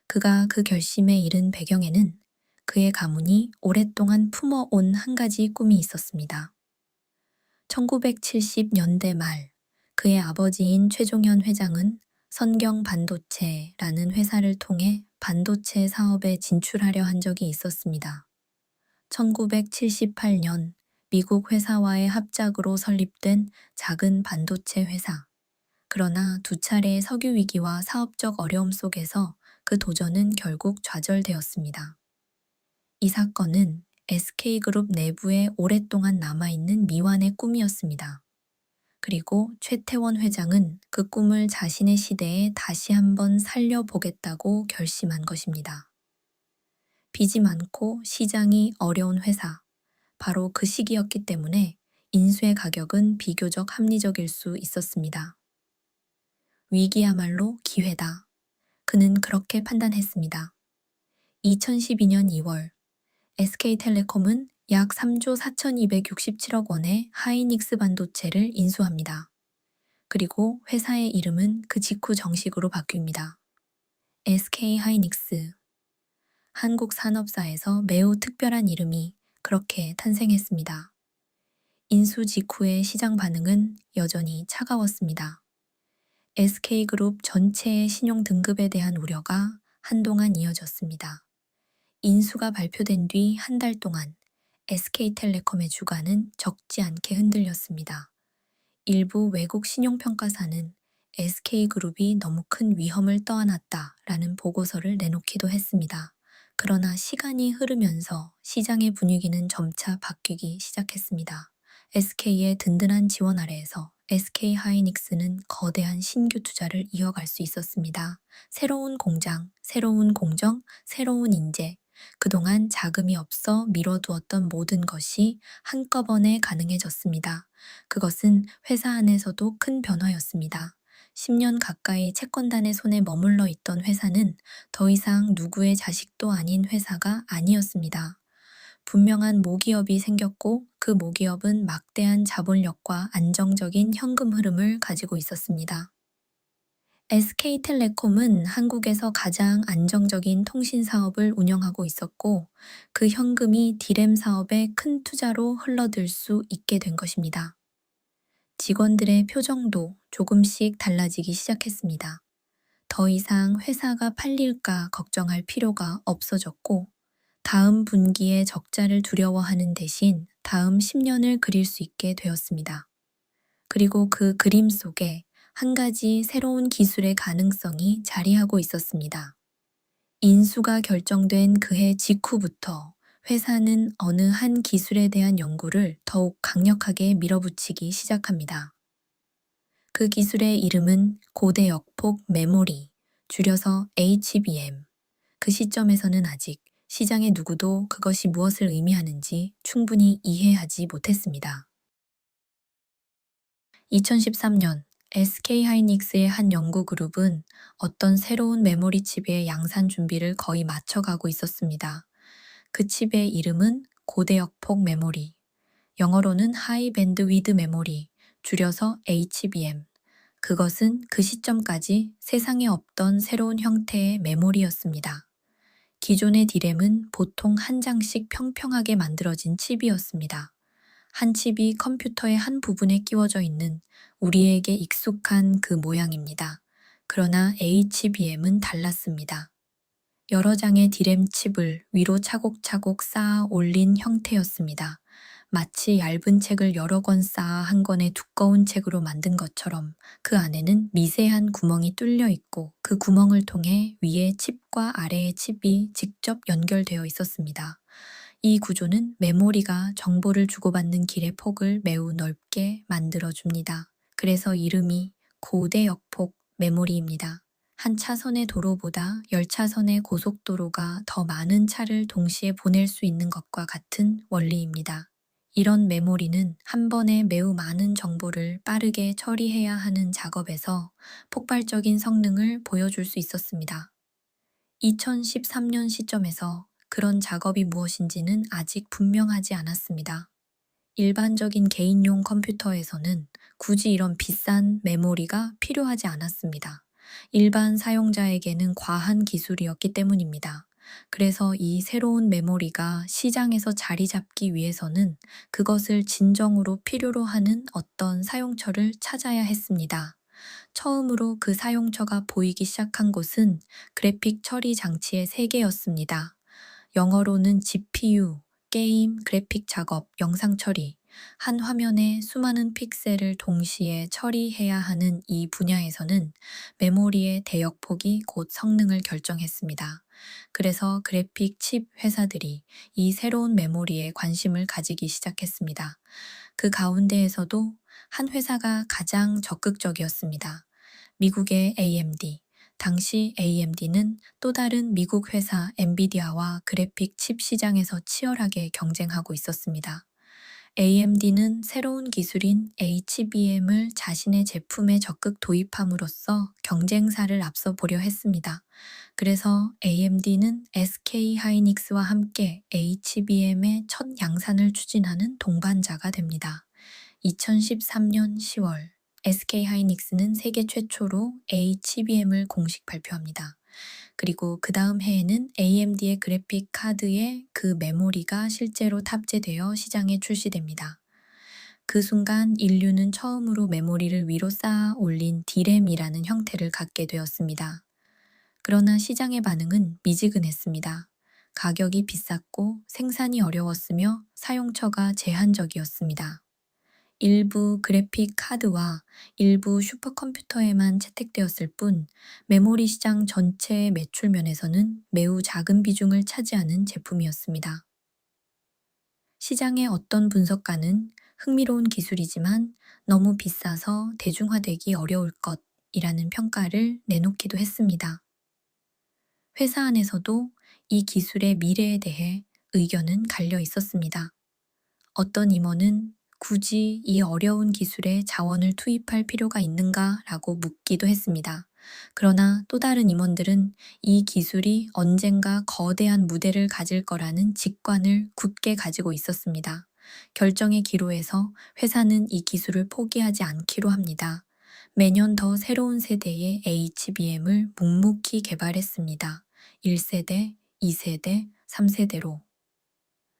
그가 그 결심에 이른 배경에는 그의 가문이 오랫동안 품어온 한 가지 꿈이 있었습니다. 1970년대 말 그의 아버지인 최종현 회장은 선경 반도체라는 회사를 통해 반도체 사업에 진출하려 한 적이 있었습니다. 1978년 미국 회사와의 합작으로 설립된 작은 반도체 회사. 그러나 두 차례의 석유 위기와 사업적 어려움 속에서 그 도전은 결국 좌절되었습니다. 이 사건은 SK그룹 내부에 오랫동안 남아있는 미완의 꿈이었습니다. 그리고 최태원 회장은 그 꿈을 자신의 시대에 다시 한번 살려보겠다고 결심한 것입니다. 빚이 많고 시장이 어려운 회사, 바로 그 시기였기 때문에 인수의 가격은 비교적 합리적일 수 있었습니다. 위기야말로 기회다. 그는 그렇게 판단했습니다. 2012년 2월 SK텔레콤은 약 3조 4,267억 원의 하이닉스 반도체를 인수합니다. 그리고 회사의 이름은 그 직후 정식으로 바뀝니다. SK하이닉스. 한국 산업사에서 매우 특별한 이름이 그렇게 탄생했습니다. 인수 직후의 시장 반응은 여전히 차가웠습니다. SK그룹 전체의 신용 등급에 대한 우려가 한동안 이어졌습니다. 인수가 발표된 뒤 한 달 동안 SK텔레콤의 주가는 적지 않게 흔들렸습니다. 일부 외국 신용평가사는 SK그룹이 너무 큰 위험을 떠안았다라는 보고서를 내놓기도 했습니다. 그러나 시간이 흐르면서 시장의 분위기는 점차 바뀌기 시작했습니다. SK의 든든한 지원 아래에서 SK하이닉스는 거대한 신규 투자를 이어갈 수 있었습니다. 새로운 공장, 새로운 공정, 새로운 인재, 그동안 자금이 없어 미뤄두었던 모든 것이 한꺼번에 가능해졌습니다. 그것은 회사 안에서도 큰 변화였습니다. 10년 가까이 채권단의 손에 머물러 있던 회사는 더 이상 누구의 자식도 아닌 회사가 아니었습니다. 분명한 모기업이 생겼고 그 모기업은 막대한 자본력과 안정적인 현금 흐름을 가지고 있었습니다. SK텔레콤은 한국에서 가장 안정적인 통신 사업을 운영하고 있었고 그 현금이 디램 사업에 큰 투자로 흘러들 수 있게 된 것입니다. 직원들의 표정도 조금씩 달라지기 시작했습니다. 더 이상 회사가 팔릴까 걱정할 필요가 없어졌고 다음 분기에 적자를 두려워하는 대신 다음 10년을 그릴 수 있게 되었습니다. 그리고 그 그림 속에 한 가지 새로운 기술의 가능성이 자리하고 있었습니다. 인수가 결정된 그해 직후부터 회사는 어느 한 기술에 대한 연구를 더욱 강력하게 밀어붙이기 시작합니다. 그 기술의 이름은 고대 역폭 메모리, 줄여서 HBM. 그 시점에서는 아직 시장의 누구도 그것이 무엇을 의미하는지 충분히 이해하지 못했습니다. 2013년 SK하이닉스의 한 연구 그룹은 어떤 새로운 메모리 칩의 양산 준비를 거의 마쳐가고 있었습니다. 그 칩의 이름은 고대역폭 메모리, 영어로는 하이 밴드 위드 메모리, 줄여서 HBM. 그것은 그 시점까지 세상에 없던 새로운 형태의 메모리였습니다. 기존의 디램은 보통 한 장씩 평평하게 만들어진 칩이었습니다. 한 칩이 컴퓨터의 한 부분에 끼워져 있는 우리에게 익숙한 그 모양입니다. 그러나 HBM은 달랐습니다. 여러 장의 디램 칩을 위로 차곡차곡 쌓아 올린 형태였습니다. 마치 얇은 책을 여러 권 쌓아 한 권의 두꺼운 책으로 만든 것처럼 그 안에는 미세한 구멍이 뚫려 있고 그 구멍을 통해 위에 칩과 아래의 칩이 직접 연결되어 있었습니다. 이 구조는 메모리가 정보를 주고받는 길의 폭을 매우 넓게 만들어줍니다. 그래서 이름이 고대역폭 메모리입니다. 한 차선의 도로보다 10차선의 고속도로가 더 많은 차를 동시에 보낼 수 있는 것과 같은 원리입니다. 이런 메모리는 한 번에 매우 많은 정보를 빠르게 처리해야 하는 작업에서 폭발적인 성능을 보여줄 수 있었습니다. 2013년 시점에서 그런 작업이 무엇인지는 아직 분명하지 않았습니다. 일반적인 개인용 컴퓨터에서는 굳이 이런 비싼 메모리가 필요하지 않았습니다. 일반 사용자에게는 과한 기술이었기 때문입니다. 그래서 이 새로운 메모리가 시장에서 자리 잡기 위해서는 그것을 진정으로 필요로 하는 어떤 사용처를 찾아야 했습니다. 처음으로 그 사용처가 보이기 시작한 곳은 그래픽 처리 장치의 세계였습니다. 영어로는 GPU, 게임, 그래픽 작업, 영상 처리, 한 화면에 수많은 픽셀을 동시에 처리해야 하는 이 분야에서는 메모리의 대역폭이 곧 성능을 결정했습니다. 그래서 그래픽 칩 회사들이 이 새로운 메모리에 관심을 가지기 시작했습니다. 그 가운데에서도 한 회사가 가장 적극적이었습니다. 미국의 AMD. 당시 AMD는 또 다른 미국 회사 엔비디아와 그래픽 칩 시장에서 치열하게 경쟁하고 있었습니다. AMD는 새로운 기술인 HBM을 자신의 제품에 적극 도입함으로써 경쟁사를 앞서 보려 했습니다. 그래서 AMD는 SK하이닉스와 함께 HBM의 첫 양산을 추진하는 동반자가 됩니다. 2013년 10월 SK하이닉스는 세계 최초로 HBM을 공식 발표합니다. 그리고 그 다음 해에는 AMD의 그래픽 카드에 그 메모리가 실제로 탑재되어 시장에 출시됩니다. 그 순간 인류는 처음으로 메모리를 위로 쌓아 올린 디램이라는 형태를 갖게 되었습니다. 그러나 시장의 반응은 미지근했습니다. 가격이 비쌌고 생산이 어려웠으며 사용처가 제한적이었습니다. 일부 그래픽 카드와 일부 슈퍼컴퓨터에만 채택되었을 뿐 메모리 시장 전체의 매출 면에서는 매우 작은 비중을 차지하는 제품이었습니다. 시장의 어떤 분석가는 흥미로운 기술이지만 너무 비싸서 대중화되기 어려울 것이라는 평가를 내놓기도 했습니다. 회사 안에서도 이 기술의 미래에 대해 의견은 갈려 있었습니다. 어떤 임원은 굳이 이 어려운 기술에 자원을 투입할 필요가 있는가 라고 묻기도 했습니다. 그러나 또 다른 임원들은 이 기술이 언젠가 거대한 무대를 가질 거라는 직관을 굳게 가지고 있었습니다. 결정의 기로에서 회사는 이 기술을 포기하지 않기로 합니다. 매년 더 새로운 세대의 HBM을 묵묵히 개발했습니다. 1세대, 2세대, 3세대로.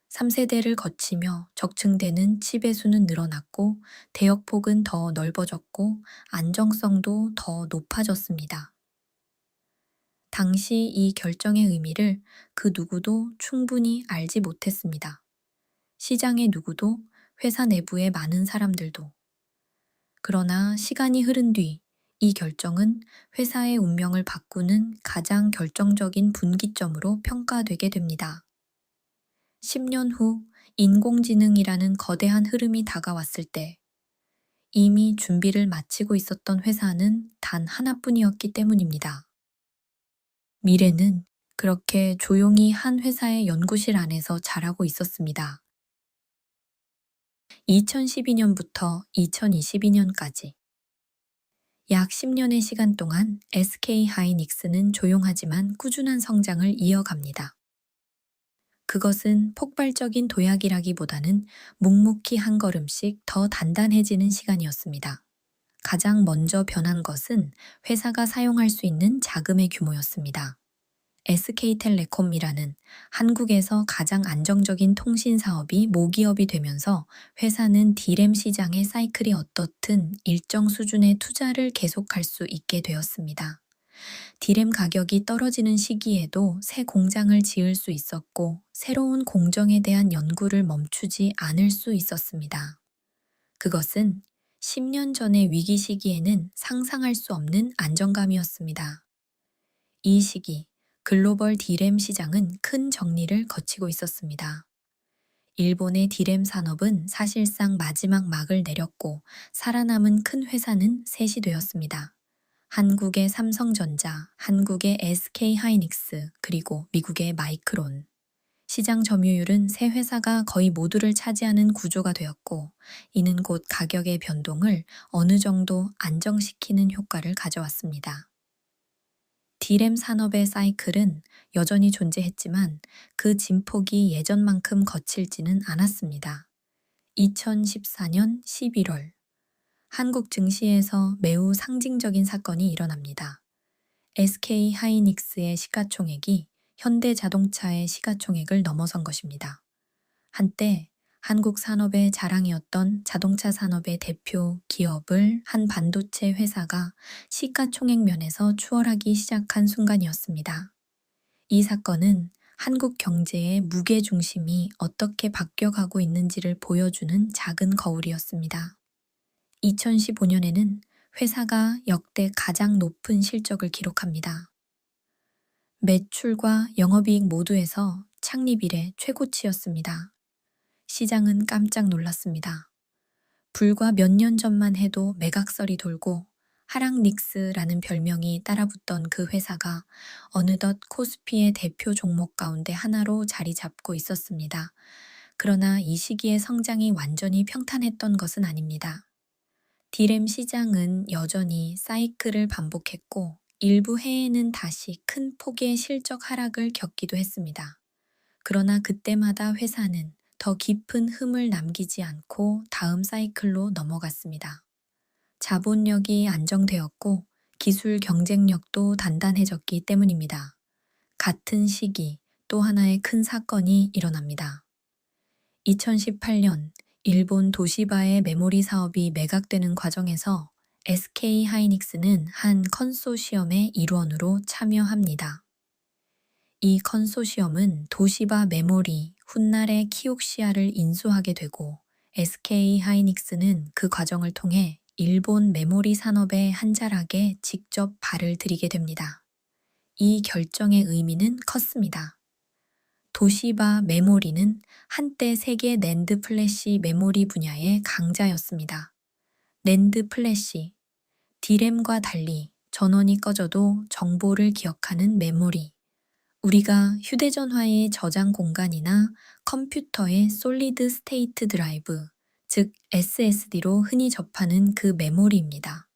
3세대를 거치며 적층되는 칩의 수는 늘어났고 대역폭은 더 넓어졌고 안정성도 더 높아졌습니다. 당시 이 결정의 의미를 그 누구도 충분히 알지 못했습니다. 시장의 누구도, 회사 내부의 많은 사람들도. 그러나 시간이 흐른 뒤 이 결정은 회사의 운명을 바꾸는 가장 결정적인 분기점으로 평가되게 됩니다. 10년 후 인공지능이라는 거대한 흐름이 다가왔을 때 이미 준비를 마치고 있었던 회사는 단 하나뿐이었기 때문입니다. 미래는 그렇게 조용히 한 회사의 연구실 안에서 자라고 있었습니다. 2012년부터 2022년까지 약 10년의 시간 동안 SK 하이닉스는 조용하지만 꾸준한 성장을 이어갑니다. 그것은 폭발적인 도약이라기보다는 묵묵히 한 걸음씩 더 단단해지는 시간이었습니다. 가장 먼저 변한 것은 회사가 사용할 수 있는 자금의 규모였습니다. SK텔레콤이라는 한국에서 가장 안정적인 통신 사업이 모기업이 되면서 회사는 D램 시장의 사이클이 어떻든 일정 수준의 투자를 계속할 수 있게 되었습니다. D램 가격이 떨어지는 시기에도 새 공장을 지을 수 있었고 새로운 공정에 대한 연구를 멈추지 않을 수 있었습니다. 그것은 10년 전의 위기 시기에는 상상할 수 없는 안정감이었습니다. 이 시기, 글로벌 D램 시장은 큰 정리를 거치고 있었습니다. 일본의 D램 산업은 사실상 마지막 막을 내렸고 살아남은 큰 회사는 셋이 되었습니다. 한국의 삼성전자, 한국의 SK하이닉스, 그리고 미국의 마이크론. 시장 점유율은 세 회사가 거의 모두를 차지하는 구조가 되었고 이는 곧 가격의 변동을 어느 정도 안정시키는 효과를 가져왔습니다. D램 산업의 사이클은 여전히 존재했지만 그 진폭이 예전만큼 거칠지는 않았습니다. 2014년 11월 한국 증시에서 매우 상징적인 사건이 일어납니다. SK 하이닉스의 시가총액이 현대자동차의 시가총액을 넘어선 것입니다. 한때 한국 산업의 자랑이었던 자동차 산업의 대표 기업을 한 반도체 회사가 시가총액 면에서 추월하기 시작한 순간이었습니다. 이 사건은 한국 경제의 무게중심이 어떻게 바뀌어가고 있는지를 보여주는 작은 거울이었습니다. 2015년에는 회사가 역대 가장 높은 실적을 기록합니다. 매출과 영업이익 모두에서 창립 이래 최고치였습니다. 시장은 깜짝 놀랐습니다. 불과 몇 년 전만 해도 매각설이 돌고 하락닉스라는 별명이 따라붙던 그 회사가 어느덧 코스피의 대표 종목 가운데 하나로 자리 잡고 있었습니다. 그러나 이 시기의 성장이 완전히 평탄했던 것은 아닙니다. D램 시장은 여전히 사이클을 반복했고 일부 해에는 다시 큰 폭의 실적 하락을 겪기도 했습니다. 그러나 그때마다 회사는 더 깊은 흠을 남기지 않고 다음 사이클로 넘어갔습니다. 자본력이 안정되었고 기술 경쟁력도 단단해졌기 때문입니다. 같은 시기 또 하나의 큰 사건이 일어납니다. 2018년 일본 도시바의 메모리 사업이 매각되는 과정에서 SK 하이닉스는 한 컨소시엄의 일원으로 참여합니다. 이 컨소시엄은 도시바 메모리, 훗날의 키옥시아를 인수하게 되고 SK 하이닉스는 그 과정을 통해 일본 메모리 산업의 한 자락에 직접 발을 들이게 됩니다. 이 결정의 의미는 컸습니다. 도시바 메모리는 한때 세계 낸드 플래시 메모리 분야의 강자였습니다. 낸드 플래시, D램과 달리 전원이 꺼져도 정보를 기억하는 메모리, 우리가 휴대전화의 저장 공간이나 컴퓨터의 솔리드 스테이트 드라이브, 즉 SSD로 흔히 접하는 그 메모리입니다.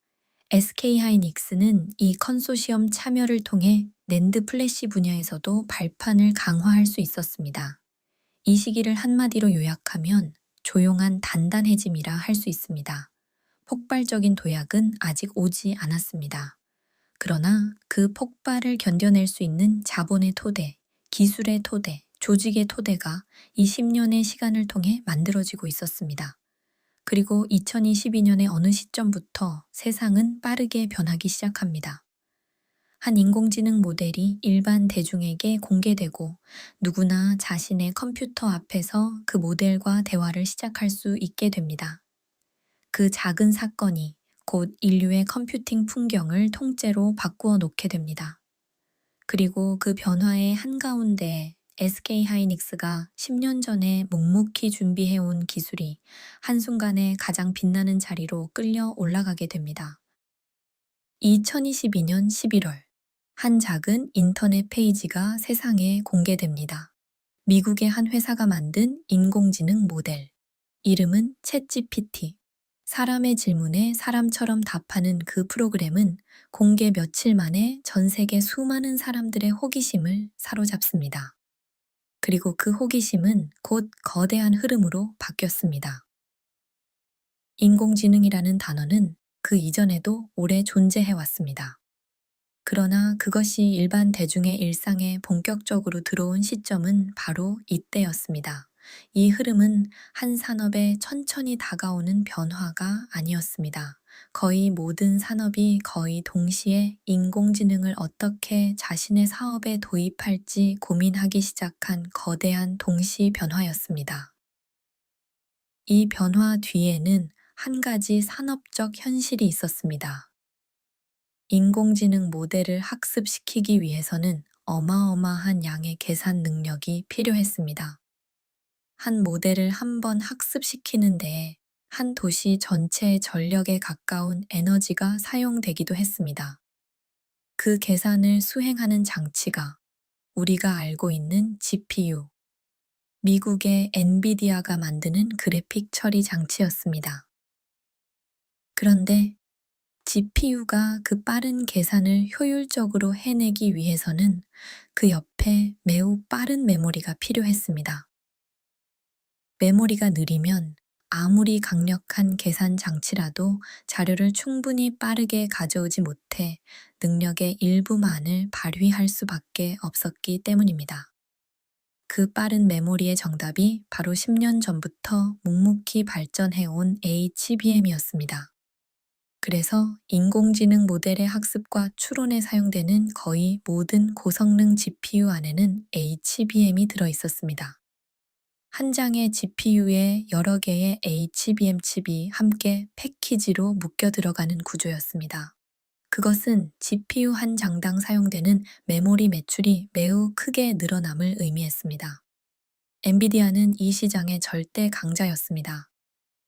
SK하이닉스는 이 컨소시엄 참여를 통해 낸드 플래시 분야에서도 발판을 강화할 수 있었습니다. 이 시기를 한마디로 요약하면 조용한 단단해짐이라 할 수 있습니다. 폭발적인 도약은 아직 오지 않았습니다. 그러나 그 폭발을 견뎌낼 수 있는 자본의 토대, 기술의 토대, 조직의 토대가 이 10년의 시간을 통해 만들어지고 있었습니다. 그리고 2022년의 어느 시점부터 세상은 빠르게 변하기 시작합니다. 한 인공지능 모델이 일반 대중에게 공개되고 누구나 자신의 컴퓨터 앞에서 그 모델과 대화를 시작할 수 있게 됩니다. 그 작은 사건이 곧 인류의 컴퓨팅 풍경을 통째로 바꾸어 놓게 됩니다. 그리고 그 변화의 한가운데 SK하이닉스가 10년 전에 묵묵히 준비해온 기술이 한순간에 가장 빛나는 자리로 끌려 올라가게 됩니다. 2022년 11월, 한 작은 인터넷 페이지가 세상에 공개됩니다. 미국의 한 회사가 만든 인공지능 모델. 이름은 챗GPT. 사람의 질문에 사람처럼 답하는 그 프로그램은 공개 며칠 만에 전 세계 수많은 사람들의 호기심을 사로잡습니다. 그리고 그 호기심은 곧 거대한 흐름으로 바뀌었습니다. 인공지능이라는 단어는 그 이전에도 오래 존재해왔습니다. 그러나 그것이 일반 대중의 일상에 본격적으로 들어온 시점은 바로 이때였습니다. 이 흐름은 한 산업에 천천히 다가오는 변화가 아니었습니다. 거의 모든 산업이 거의 동시에 인공지능을 어떻게 자신의 사업에 도입할지 고민하기 시작한 거대한 동시 변화였습니다. 이 변화 뒤에는 한 가지 산업적 현실이 있었습니다. 인공지능 모델을 학습시키기 위해서는 어마어마한 양의 계산 능력이 필요했습니다. 한 모델을 한 번 학습시키는 데에 한 도시 전체의 전력에 가까운 에너지가 사용되기도 했습니다. 그 계산을 수행하는 장치가 우리가 알고 있는 GPU, 미국의 엔비디아가 만드는 그래픽 처리 장치였습니다. 그런데 GPU가 그 빠른 계산을 효율적으로 해내기 위해서는 그 옆에 매우 빠른 메모리가 필요했습니다. 메모리가 느리면 아무리 강력한 계산 장치라도 자료를 충분히 빠르게 가져오지 못해 능력의 일부만을 발휘할 수밖에 없었기 때문입니다. 그 빠른 메모리의 정답이 바로 10년 전부터 묵묵히 발전해온 HBM이었습니다. 그래서 인공지능 모델의 학습과 추론에 사용되는 거의 모든 고성능 GPU 안에는 HBM이 들어있었습니다. 한 장의 GPU에 여러 개의 HBM 칩이 함께 패키지로 묶여 들어가는 구조였습니다. 그것은 GPU 한 장당 사용되는 메모리 매출이 매우 크게 늘어남을 의미했습니다. 엔비디아는 이 시장의 절대 강자였습니다.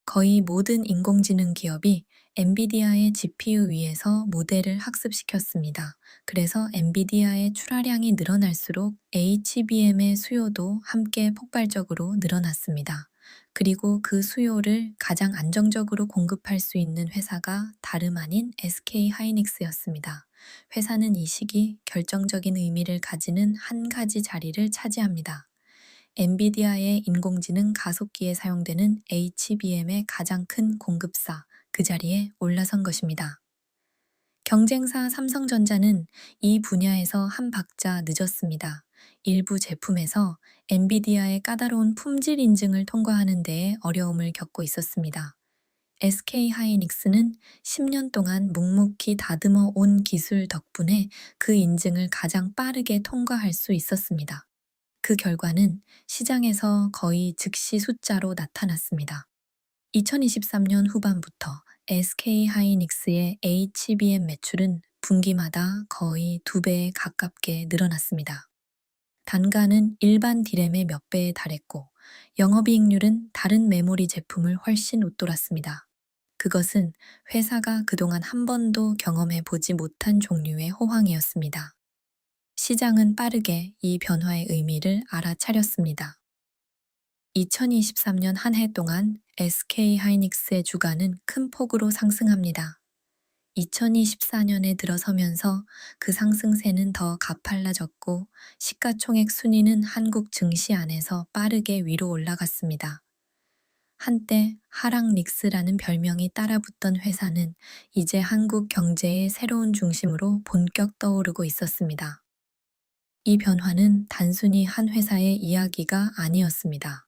거의 모든 인공지능 기업이 엔비디아의 GPU 위에서 모델을 학습시켰습니다. 그래서 엔비디아의 출하량이 늘어날수록 HBM의 수요도 함께 폭발적으로 늘어났습니다. 그리고 그 수요를 가장 안정적으로 공급할 수 있는 회사가 다름 아닌 SK하이닉스였습니다. 회사는 이 시기 결정적인 의미를 가지는 한 가지 자리를 차지합니다. 엔비디아의 인공지능 가속기에 사용되는 HBM의 가장 큰 공급사, 그 자리에 올라선 것입니다. 경쟁사 삼성전자는 이 분야에서 한 박자 늦었습니다. 일부 제품에서 엔비디아의 까다로운 품질 인증을 통과하는 데에 어려움을 겪고 있었습니다. SK하이닉스는 10년 동안 묵묵히 다듬어 온 기술 덕분에 그 인증을 가장 빠르게 통과할 수 있었습니다. 그 결과는 시장에서 거의 즉시 숫자로 나타났습니다. 2023년 후반부터 SK하이닉스의 HBM 매출은 분기마다 거의 2배에 가깝게 늘어났습니다. 단가는 일반 디램의 몇 배에 달했고 영업이익률은 다른 메모리 제품을 훨씬 웃돌았습니다. 그것은 회사가 그동안 한 번도 경험해 보지 못한 종류의 호황이었습니다. 시장은 빠르게 이 변화의 의미를 알아차렸습니다. 2023년 한 해 동안 SK 하이닉스의 주가는 큰 폭으로 상승합니다. 2024년에 들어서면서 그 상승세는 더 가팔라졌고 시가총액 순위는 한국 증시 안에서 빠르게 위로 올라갔습니다. 한때 하락닉스라는 별명이 따라붙던 회사는 이제 한국 경제의 새로운 중심으로 본격 떠오르고 있었습니다. 이 변화는 단순히 한 회사의 이야기가 아니었습니다.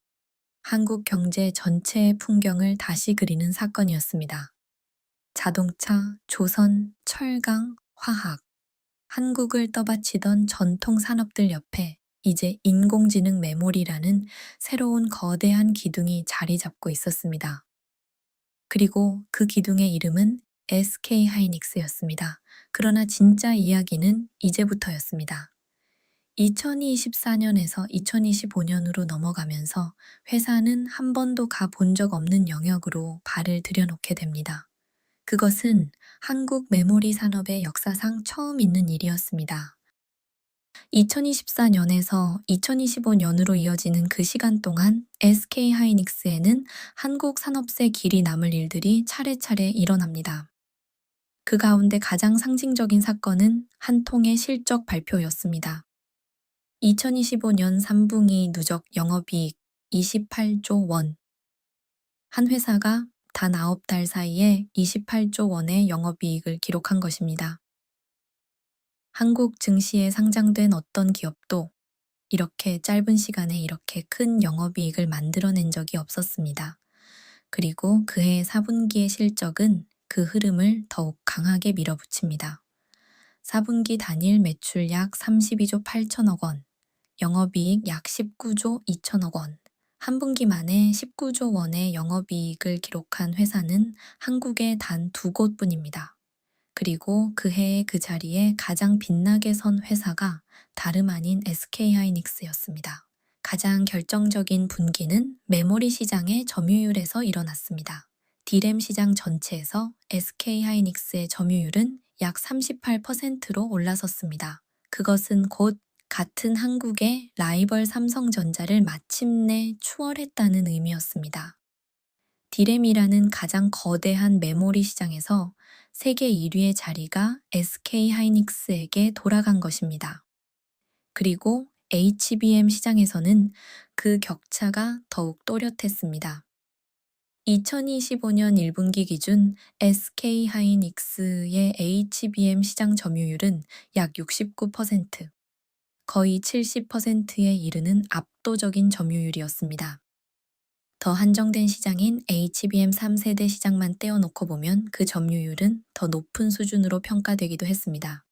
한국 경제 전체의 풍경을 다시 그리는 사건이었습니다. 자동차, 조선, 철강, 화학, 한국을 떠받치던 전통 산업들 옆에 이제 인공지능 메모리라는 새로운 거대한 기둥이 자리 잡고 있었습니다. 그리고 그 기둥의 이름은 SK 하이닉스였습니다. 그러나 진짜 이야기는 이제부터였습니다. 2024년에서 2025년으로 넘어가면서 회사는 한 번도 가본 적 없는 영역으로 발을 들여놓게 됩니다. 그것은 한국 메모리 산업의 역사상 처음 있는 일이었습니다. 2024년에서 2025년으로 이어지는 그 시간 동안 SK 하이닉스에는 한국 산업세 길이 남을 일들이 차례차례 일어납니다. 그 가운데 가장 상징적인 사건은 한 통의 실적 발표였습니다. 2025년 3분기 누적 영업이익 28조 원. 한 회사가 단 9달 사이에 28조 원의 영업이익을 기록한 것입니다. 한국 증시에 상장된 어떤 기업도 이렇게 짧은 시간에 이렇게 큰 영업이익을 만들어낸 적이 없었습니다. 그리고 그해 4분기의 실적은 그 흐름을 더욱 강하게 밀어붙입니다. 4분기 단일 매출 약 32조 8천억 원, 영업이익 약 19조 2천억 원, 한 분기 만에 19조 원의 영업이익을 기록한 회사는 한국에 단 2곳뿐입니다. 그리고 그 해의 그 자리에 가장 빛나게 선 회사가 다름 아닌 SK 하이닉스였습니다. 가장 결정적인 분기는 메모리 시장의 점유율에서 일어났습니다. D램 시장 전체에서 SK 하이닉스의 점유율은 약 38%로 올라섰습니다. 그것은 곧 같은 한국의 라이벌 삼성전자를 마침내 추월했다는 의미였습니다. D램이라는 가장 거대한 메모리 시장에서 세계 1위의 자리가 SK 하이닉스에게 돌아간 것입니다. 그리고 HBM 시장에서는 그 격차가 더욱 또렷했습니다. 2025년 1분기 기준 SK 하이닉스의 HBM 시장 점유율은 약 69%, 거의 70%에 이르는 압도적인 점유율이었습니다. 더 한정된 시장인 HBM 3세대 시장만 떼어놓고 보면 그 점유율은 더 높은 수준으로 평가되기도 했습니다.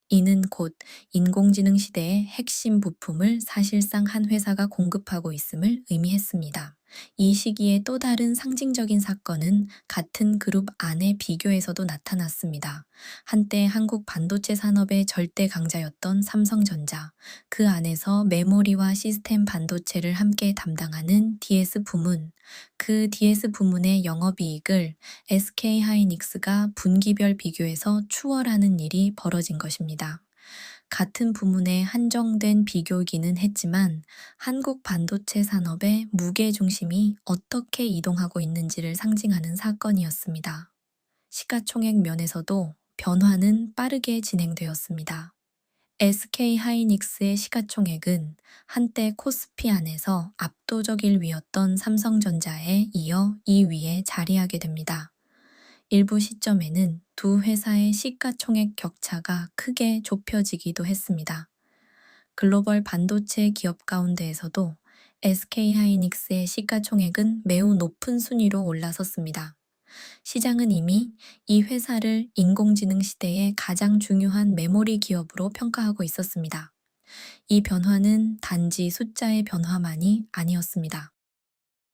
이는 곧 인공지능 시대의 핵심 부품을 사실상 한 회사가 공급하고 있음을 의미했습니다. 이 시기의 또 다른 상징적인 사건은 같은 그룹 안의 비교에서도 나타났습니다. 한때 한국 반도체 산업의 절대 강자였던 삼성전자, 그 안에서 메모리와 시스템 반도체를 함께 담당하는 DS 부문, 그 DS 부문의 영업이익을 SK 하이닉스가 분기별 비교에서 추월하는 일이 벌어진 것입니다. 같은 부문에 한정된 비교이기는 했지만 한국 반도체 산업의 무게 중심이 어떻게 이동하고 있는지를 상징하는 사건이었습니다. 시가총액 면에서도 변화는 빠르게 진행되었습니다. SK 하이닉스의 시가총액은 한때 코스피 안에서 압도적 1위였던 삼성전자에 이어 2위에 자리하게 됩니다. 일부 시점에는 두 회사의 시가총액 격차가 크게 좁혀지기도 했습니다. 글로벌 반도체 기업 가운데에서도 SK 하이닉스의 시가총액은 매우 높은 순위로 올라섰습니다. 시장은 이미 이 회사를 인공지능 시대의 가장 중요한 메모리 기업으로 평가하고 있었습니다. 이 변화는 단지 숫자의 변화만이 아니었습니다.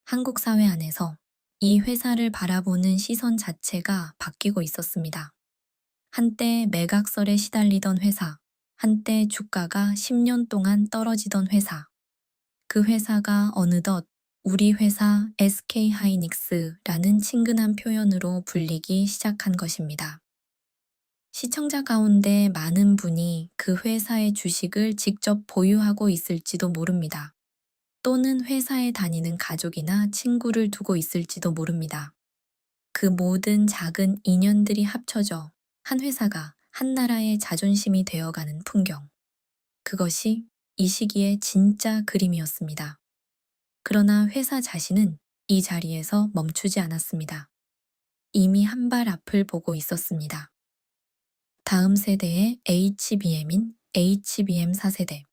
한국 사회 안에서 이 회사를 바라보는 시선 자체가 바뀌고 있었습니다. 한때 매각설에 시달리던 회사, 한때 주가가 10년 동안 떨어지던 회사, 그 회사가 어느덧 우리 회사 SK 하이닉스라는 친근한 표현으로 불리기 시작한 것입니다. 시청자 가운데 많은 분이 그 회사의 주식을 직접 보유하고 있을지도 모릅니다. 또는 회사에 다니는 가족이나 친구를 두고 있을지도 모릅니다. 그 모든 작은 인연들이 합쳐져 한 회사가 한 나라의 자존심이 되어가는 풍경. 그것이 이 시기의 진짜 그림이었습니다. 그러나 회사 자신은 이 자리에서 멈추지 않았습니다. 이미 한 발 앞을 보고 있었습니다. 다음 세대의 HBM인 HBM 4세대.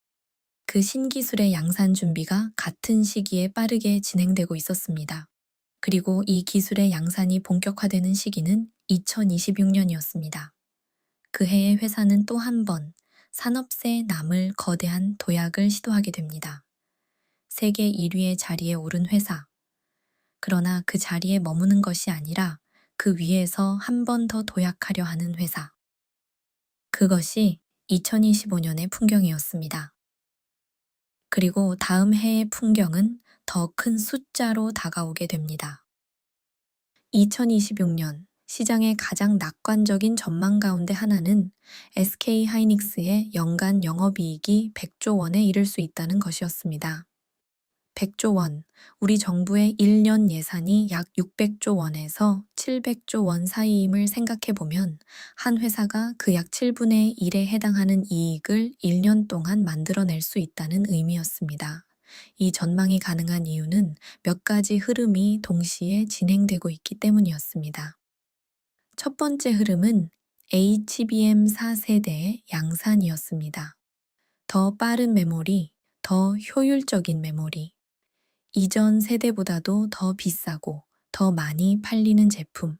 그 신기술의 양산 준비가 같은 시기에 빠르게 진행되고 있었습니다. 그리고 이 기술의 양산이 본격화되는 시기는 2026년이었습니다. 그 해에 회사는 또 한 번 산업세에 남을 거대한 도약을 시도하게 됩니다. 세계 1위의 자리에 오른 회사. 그러나 그 자리에 머무는 것이 아니라 그 위에서 한 번 더 도약하려 하는 회사. 그것이 2025년의 풍경이었습니다. 그리고 다음 해의 풍경은 더 큰 숫자로 다가오게 됩니다. 2026년 시장의 가장 낙관적인 전망 가운데 하나는 SK 하이닉스의 연간 영업이익이 100조 원에 이를 수 있다는 것이었습니다. 100조 원, 우리 정부의 1년 예산이 약 600조 원에서 700조 원 사이임을 생각해보면 한 회사가 그 약 7분의 1에 해당하는 이익을 1년 동안 만들어낼 수 있다는 의미였습니다. 이 전망이 가능한 이유는 몇 가지 흐름이 동시에 진행되고 있기 때문이었습니다. 첫 번째 흐름은 HBM 4세대의 양산이었습니다. 더 빠른 메모리, 더 효율적인 메모리, 이전 세대보다도 더 비싸고 더 많이 팔리는 제품.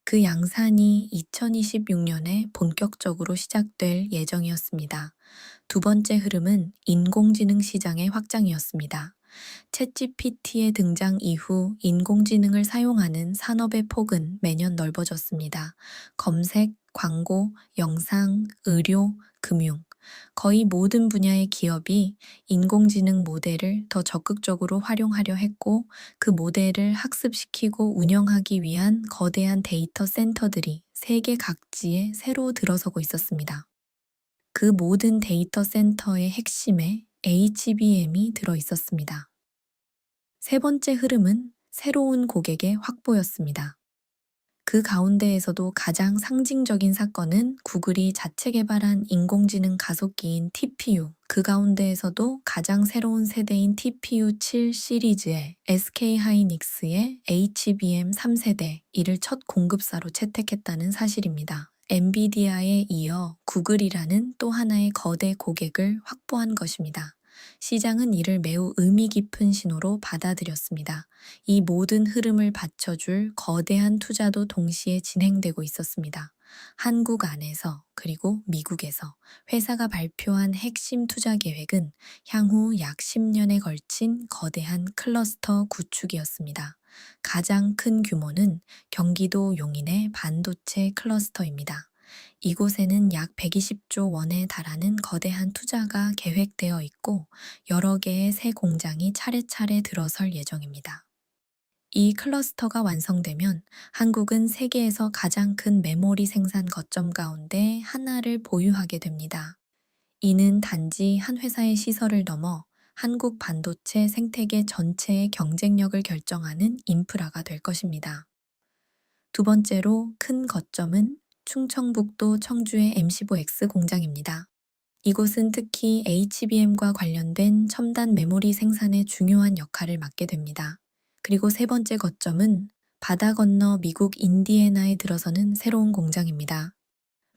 그 양산이 2026년에 본격적으로 시작될 예정이었습니다. 두 번째 흐름은 인공지능 시장의 확장이었습니다. 챗GPT의 등장 이후 인공지능을 사용하는 산업의 폭은 매년 넓어졌습니다. 검색, 광고, 영상, 의료, 금융. 거의 모든 분야의 기업이 인공지능 모델을 더 적극적으로 활용하려 했고, 그 모델을 학습시키고 운영하기 위한 거대한 데이터 센터들이 세계 각지에 새로 들어서고 있었습니다. 그 모든 데이터 센터의 핵심에 HBM이 들어 있었습니다. 세 번째 흐름은 새로운 고객의 확보였습니다. 그 가운데에서도 가장 상징적인 사건은 구글이 자체 개발한 인공지능 가속기인 TPU, 그 가운데에서도 가장 새로운 세대인 TPU7 시리즈에 SK 하이닉스의 HBM 3세대, 이를 첫 공급사로 채택했다는 사실입니다. 엔비디아에 이어 구글이라는 또 하나의 거대 고객을 확보한 것입니다. 시장은 이를 매우 의미 깊은 신호로 받아들였습니다. 이 모든 흐름을 받쳐줄 거대한 투자도 동시에 진행되고 있었습니다. 한국 안에서 그리고 미국에서 회사가 발표한 핵심 투자 계획은 향후 약 10년에 걸친 거대한 클러스터 구축이었습니다. 가장 큰 규모는 경기도 용인의 반도체 클러스터입니다. 이곳에는 약 120조 원에 달하는 거대한 투자가 계획되어 있고 여러 개의 새 공장이 차례차례 들어설 예정입니다. 이 클러스터가 완성되면 한국은 세계에서 가장 큰 메모리 생산 거점 가운데 하나를 보유하게 됩니다. 이는 단지 한 회사의 시설을 넘어 한국 반도체 생태계 전체의 경쟁력을 결정하는 인프라가 될 것입니다. 두 번째로 큰 거점은 충청북도 청주의 M15X 공장입니다. 이곳은 특히 HBM과 관련된 첨단 메모리 생산에 중요한 역할을 맡게 됩니다. 그리고 세 번째 거점은 바다 건너 미국 인디애나에 들어서는 새로운 공장입니다.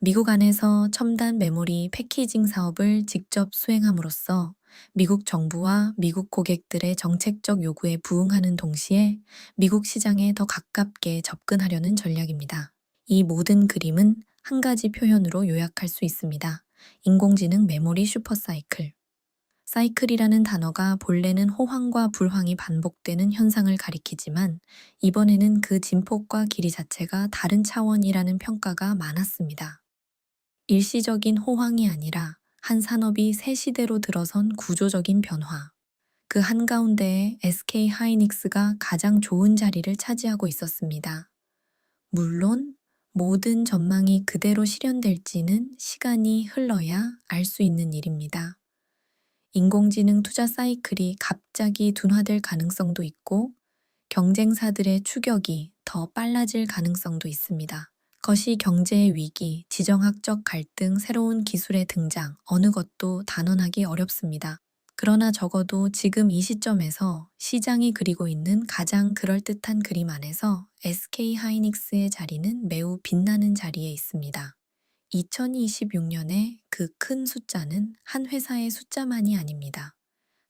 미국 안에서 첨단 메모리 패키징 사업을 직접 수행함으로써 미국 정부와 미국 고객들의 정책적 요구에 부응하는 동시에 미국 시장에 더 가깝게 접근하려는 전략입니다. 이 모든 그림은 한 가지 표현으로 요약할 수 있습니다. 인공지능 메모리 슈퍼사이클. 사이클이라는 단어가 본래는 호황과 불황이 반복되는 현상을 가리키지만 이번에는 그 진폭과 길이 자체가 다른 차원이라는 평가가 많았습니다. 일시적인 호황이 아니라 한 산업이 새 시대로 들어선 구조적인 변화. 그 한가운데에 SK 하이닉스가 가장 좋은 자리를 차지하고 있었습니다. 물론 모든 전망이 그대로 실현될지는 시간이 흘러야 알 수 있는 일입니다. 인공지능 투자 사이클이 갑자기 둔화될 가능성도 있고 경쟁사들의 추격이 더 빨라질 가능성도 있습니다. 거시 경제의 위기, 지정학적 갈등, 새로운 기술의 등장, 어느 것도 단언하기 어렵습니다. 그러나 적어도 지금 이 시점에서 시장이 그리고 있는 가장 그럴듯한 그림 안에서 SK 하이닉스의 자리는 매우 빛나는 자리에 있습니다. 2026년의 그 큰 숫자는 한 회사의 숫자만이 아닙니다.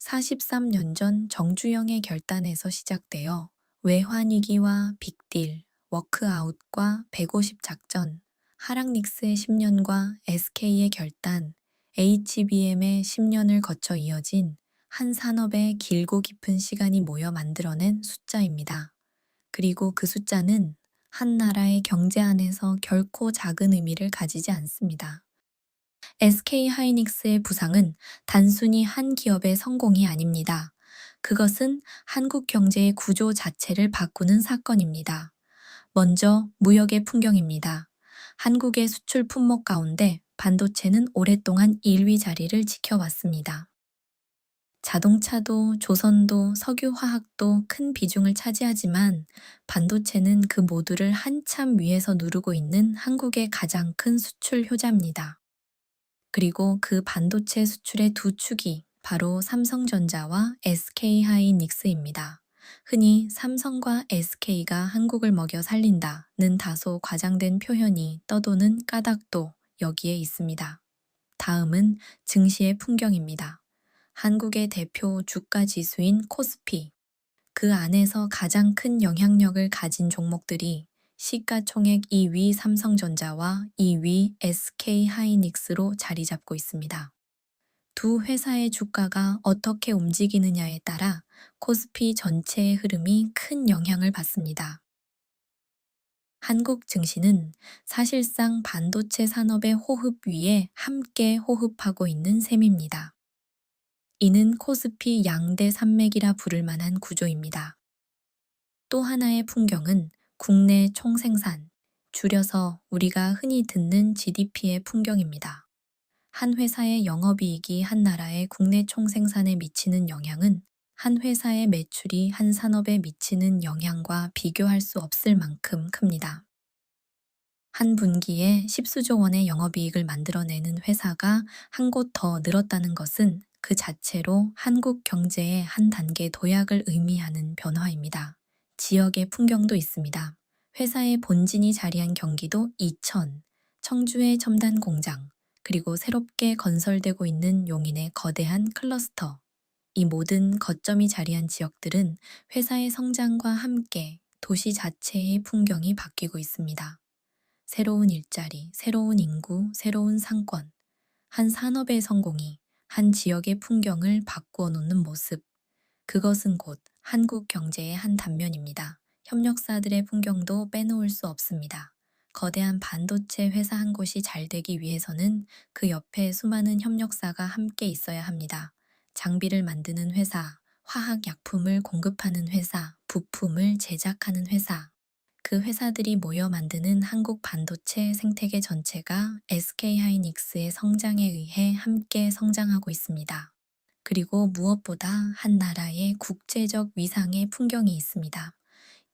43년 전 정주영의 결단에서 시작되어 외환위기와 빅딜, 워크아웃과 150 작전, 하락닉스의 10년과 SK의 결단, HBM의 10년을 거쳐 이어진 한 산업의 길고 깊은 시간이 모여 만들어낸 숫자입니다. 그리고 그 숫자는 한 나라의 경제 안에서 결코 작은 의미를 가지지 않습니다. SK 하이닉스의 부상은 단순히 한 기업의 성공이 아닙니다. 그것은 한국 경제의 구조 자체를 바꾸는 사건입니다. 먼저 무역의 풍경입니다. 한국의 수출 품목 가운데 반도체는 오랫동안 1위 자리를 지켜왔습니다. 자동차도 조선도 석유화학도 큰 비중을 차지하지만 반도체는 그 모두를 한참 위에서 누르고 있는 한국의 가장 큰 수출 효자입니다. 그리고 그 반도체 수출의 두 축이 바로 삼성전자와 SK하이닉스입니다. 흔히 삼성과 SK가 한국을 먹여 살린다는 다소 과장된 표현이 떠도는 까닭도 여기에 있습니다. 다음은 증시의 풍경입니다. 한국의 대표 주가 지수인 코스피, 그 안에서 가장 큰 영향력을 가진 종목들이 시가총액 2위 삼성전자와 2위 SK하이닉스로 자리 잡고 있습니다. 두 회사의 주가가 어떻게 움직이느냐에 따라 코스피 전체의 흐름이 큰 영향을 받습니다. 한국 증시는 사실상 반도체 산업의 호흡 위에 함께 호흡하고 있는 셈입니다. 이는 코스피 양대 산맥이라 부를 만한 구조입니다. 또 하나의 풍경은 국내 총생산, 줄여서 우리가 흔히 듣는 GDP의 풍경입니다. 한 회사의 영업이익이 한 나라의 국내 총생산에 미치는 영향은 한 회사의 매출이 한 산업에 미치는 영향과 비교할 수 없을 만큼 큽니다. 한 분기에 10수조 원의 영업이익을 만들어내는 회사가 한 곳 더 늘었다는 것은 그 자체로 한국 경제의 한 단계 도약을 의미하는 변화입니다. 지역의 풍경도 있습니다. 회사의 본진이 자리한 경기도 이천, 청주의 첨단 공장, 그리고 새롭게 건설되고 있는 용인의 거대한 클러스터. 이 모든 거점이 자리한 지역들은 회사의 성장과 함께 도시 자체의 풍경이 바뀌고 있습니다. 새로운 일자리, 새로운 인구, 새로운 상권. 한 산업의 성공이 한 지역의 풍경을 바꾸어 놓는 모습. 그것은 곧 한국 경제의 한 단면입니다. 협력사들의 풍경도 빼놓을 수 없습니다. 거대한 반도체 회사 한 곳이 잘 되기 위해서는 그 옆에 수많은 협력사가 함께 있어야 합니다. 장비를 만드는 회사, 화학약품을 공급하는 회사, 부품을 제작하는 회사. 그 회사들이 모여 만드는 한국 반도체 생태계 전체가 SK하이닉스의 성장에 의해 함께 성장하고 있습니다. 그리고 무엇보다 한 나라의 국제적 위상의 풍경이 있습니다.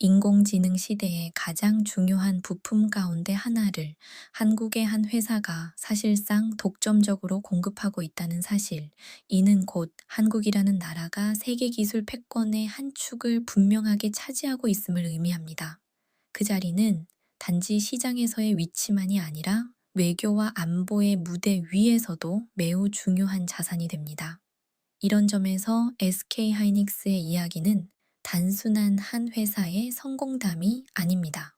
인공지능 시대의 가장 중요한 부품 가운데 하나를 한국의 한 회사가 사실상 독점적으로 공급하고 있다는 사실, 이는 곧 한국이라는 나라가 세계 기술 패권의 한 축을 분명하게 차지하고 있음을 의미합니다. 그 자리는 단지 시장에서의 위치만이 아니라 외교와 안보의 무대 위에서도 매우 중요한 자산이 됩니다. 이런 점에서 SK하이닉스의 이야기는 단순한 한 회사의 성공담이 아닙니다.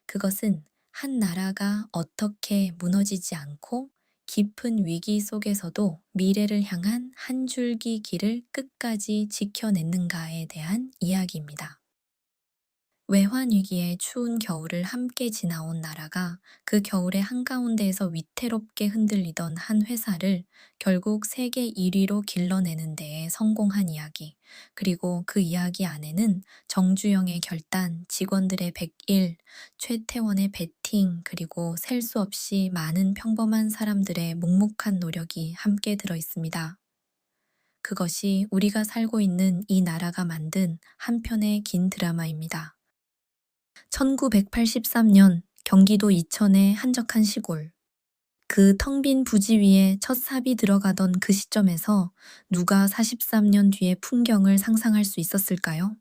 그것은 한 나라가 어떻게 무너지지 않고 깊은 위기 속에서도 미래를 향한 한 줄기 길을 끝까지 지켜냈는가에 대한 이야기입니다. 외환위기의 추운 겨울을 함께 지나온 나라가 그 겨울의 한가운데에서 위태롭게 흔들리던 한 회사를 결국 세계 1위로 길러내는 데에 성공한 이야기, 그리고 그 이야기 안에는 정주영의 결단, 직원들의 100일, 최태원의 배팅, 그리고 셀 수 없이 많은 평범한 사람들의 묵묵한 노력이 함께 들어 있습니다. 그것이 우리가 살고 있는 이 나라가 만든 한 편의 긴 드라마입니다. 1983년 경기도 이천의 한적한 시골. 그 텅 빈 부지 위에 첫 삽이 들어가던 그 시점에서 누가 43년 뒤의 풍경을 상상할 수 있었을까요?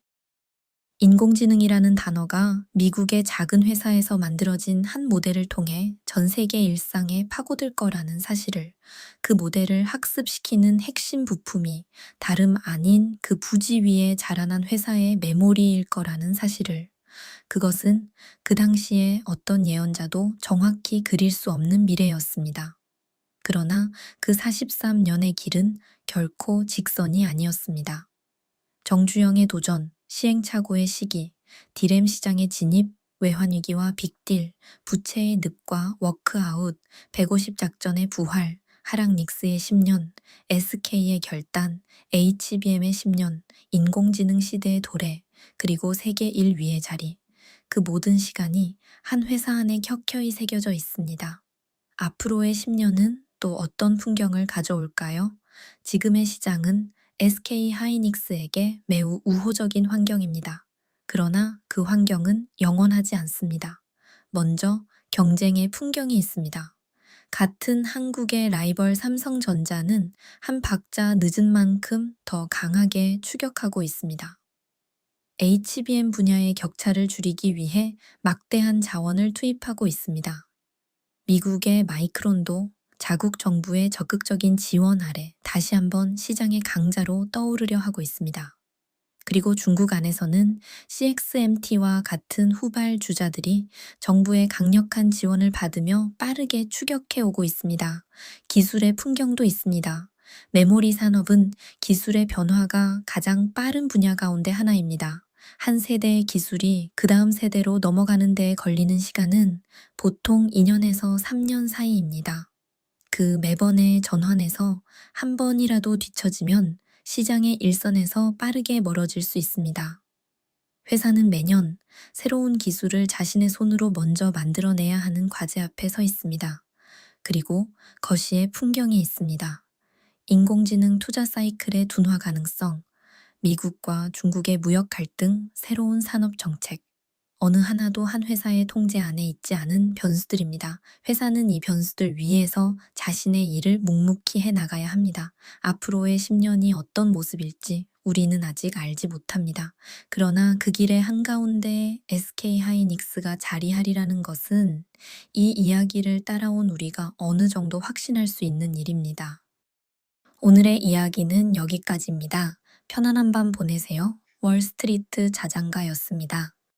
인공지능이라는 단어가 미국의 작은 회사에서 만들어진 한 모델을 통해 전 세계 일상에 파고들 거라는 사실을, 그 모델을 학습시키는 핵심 부품이 다름 아닌 그 부지 위에 자라난 회사의 메모리일 거라는 사실을, 그것은 그 당시에 어떤 예언자도 정확히 그릴 수 없는 미래였습니다. 그러나 그 43년의 길은 결코 직선이 아니었습니다. 정주영의 도전, 시행착오의 시기, 디램 시장의 진입, 외환위기와 빅딜, 부채의 늪과 워크아웃, 150 작전의 부활, 하락 닉스의 10년, SK의 결단, HBM의 10년, 인공지능 시대의 도래, 그리고 세계 1위의 자리. 그 모든 시간이 한 회사 안에 켜켜이 새겨져 있습니다. 앞으로의 10년은 또 어떤 풍경을 가져올까요? 지금의 시장은 SK 하이닉스에게 매우 우호적인 환경입니다. 그러나 그 환경은 영원하지 않습니다. 먼저 경쟁의 풍경이 있습니다. 같은 한국의 라이벌 삼성전자는 한 박자 늦은 만큼 더 강하게 추격하고 있습니다. HBM 분야의 격차를 줄이기 위해 막대한 자원을 투입하고 있습니다. 미국의 마이크론도 자국 정부의 적극적인 지원 아래 다시 한번 시장의 강자로 떠오르려 하고 있습니다. 그리고 중국 안에서는 CXMT와 같은 후발 주자들이 정부의 강력한 지원을 받으며 빠르게 추격해 오고 있습니다. 기술의 풍경도 있습니다. 메모리 산업은 기술의 변화가 가장 빠른 분야 가운데 하나입니다. 한 세대의 기술이 그 다음 세대로 넘어가는 데에 걸리는 시간은 보통 2년에서 3년 사이입니다. 그 매번의 전환에서 한 번이라도 뒤처지면 시장의 일선에서 빠르게 멀어질 수 있습니다. 회사는 매년 새로운 기술을 자신의 손으로 먼저 만들어내야 하는 과제 앞에 서 있습니다. 그리고 거시의 풍경이 있습니다. 인공지능 투자 사이클의 둔화 가능성, 미국과 중국의 무역 갈등, 새로운 산업 정책. 어느 하나도 한 회사의 통제 안에 있지 않은 변수들입니다. 회사는 이 변수들 위에서 자신의 일을 묵묵히 해 나가야 합니다. 앞으로의 10년이 어떤 모습일지 우리는 아직 알지 못합니다. 그러나 그 길의 한가운데 SK 하이닉스가 자리하리라는 것은 이 이야기를 따라온 우리가 어느 정도 확신할 수 있는 일입니다. 오늘의 이야기는 여기까지입니다. 편안한 밤 보내세요. 월스트리트 자장가였습니다.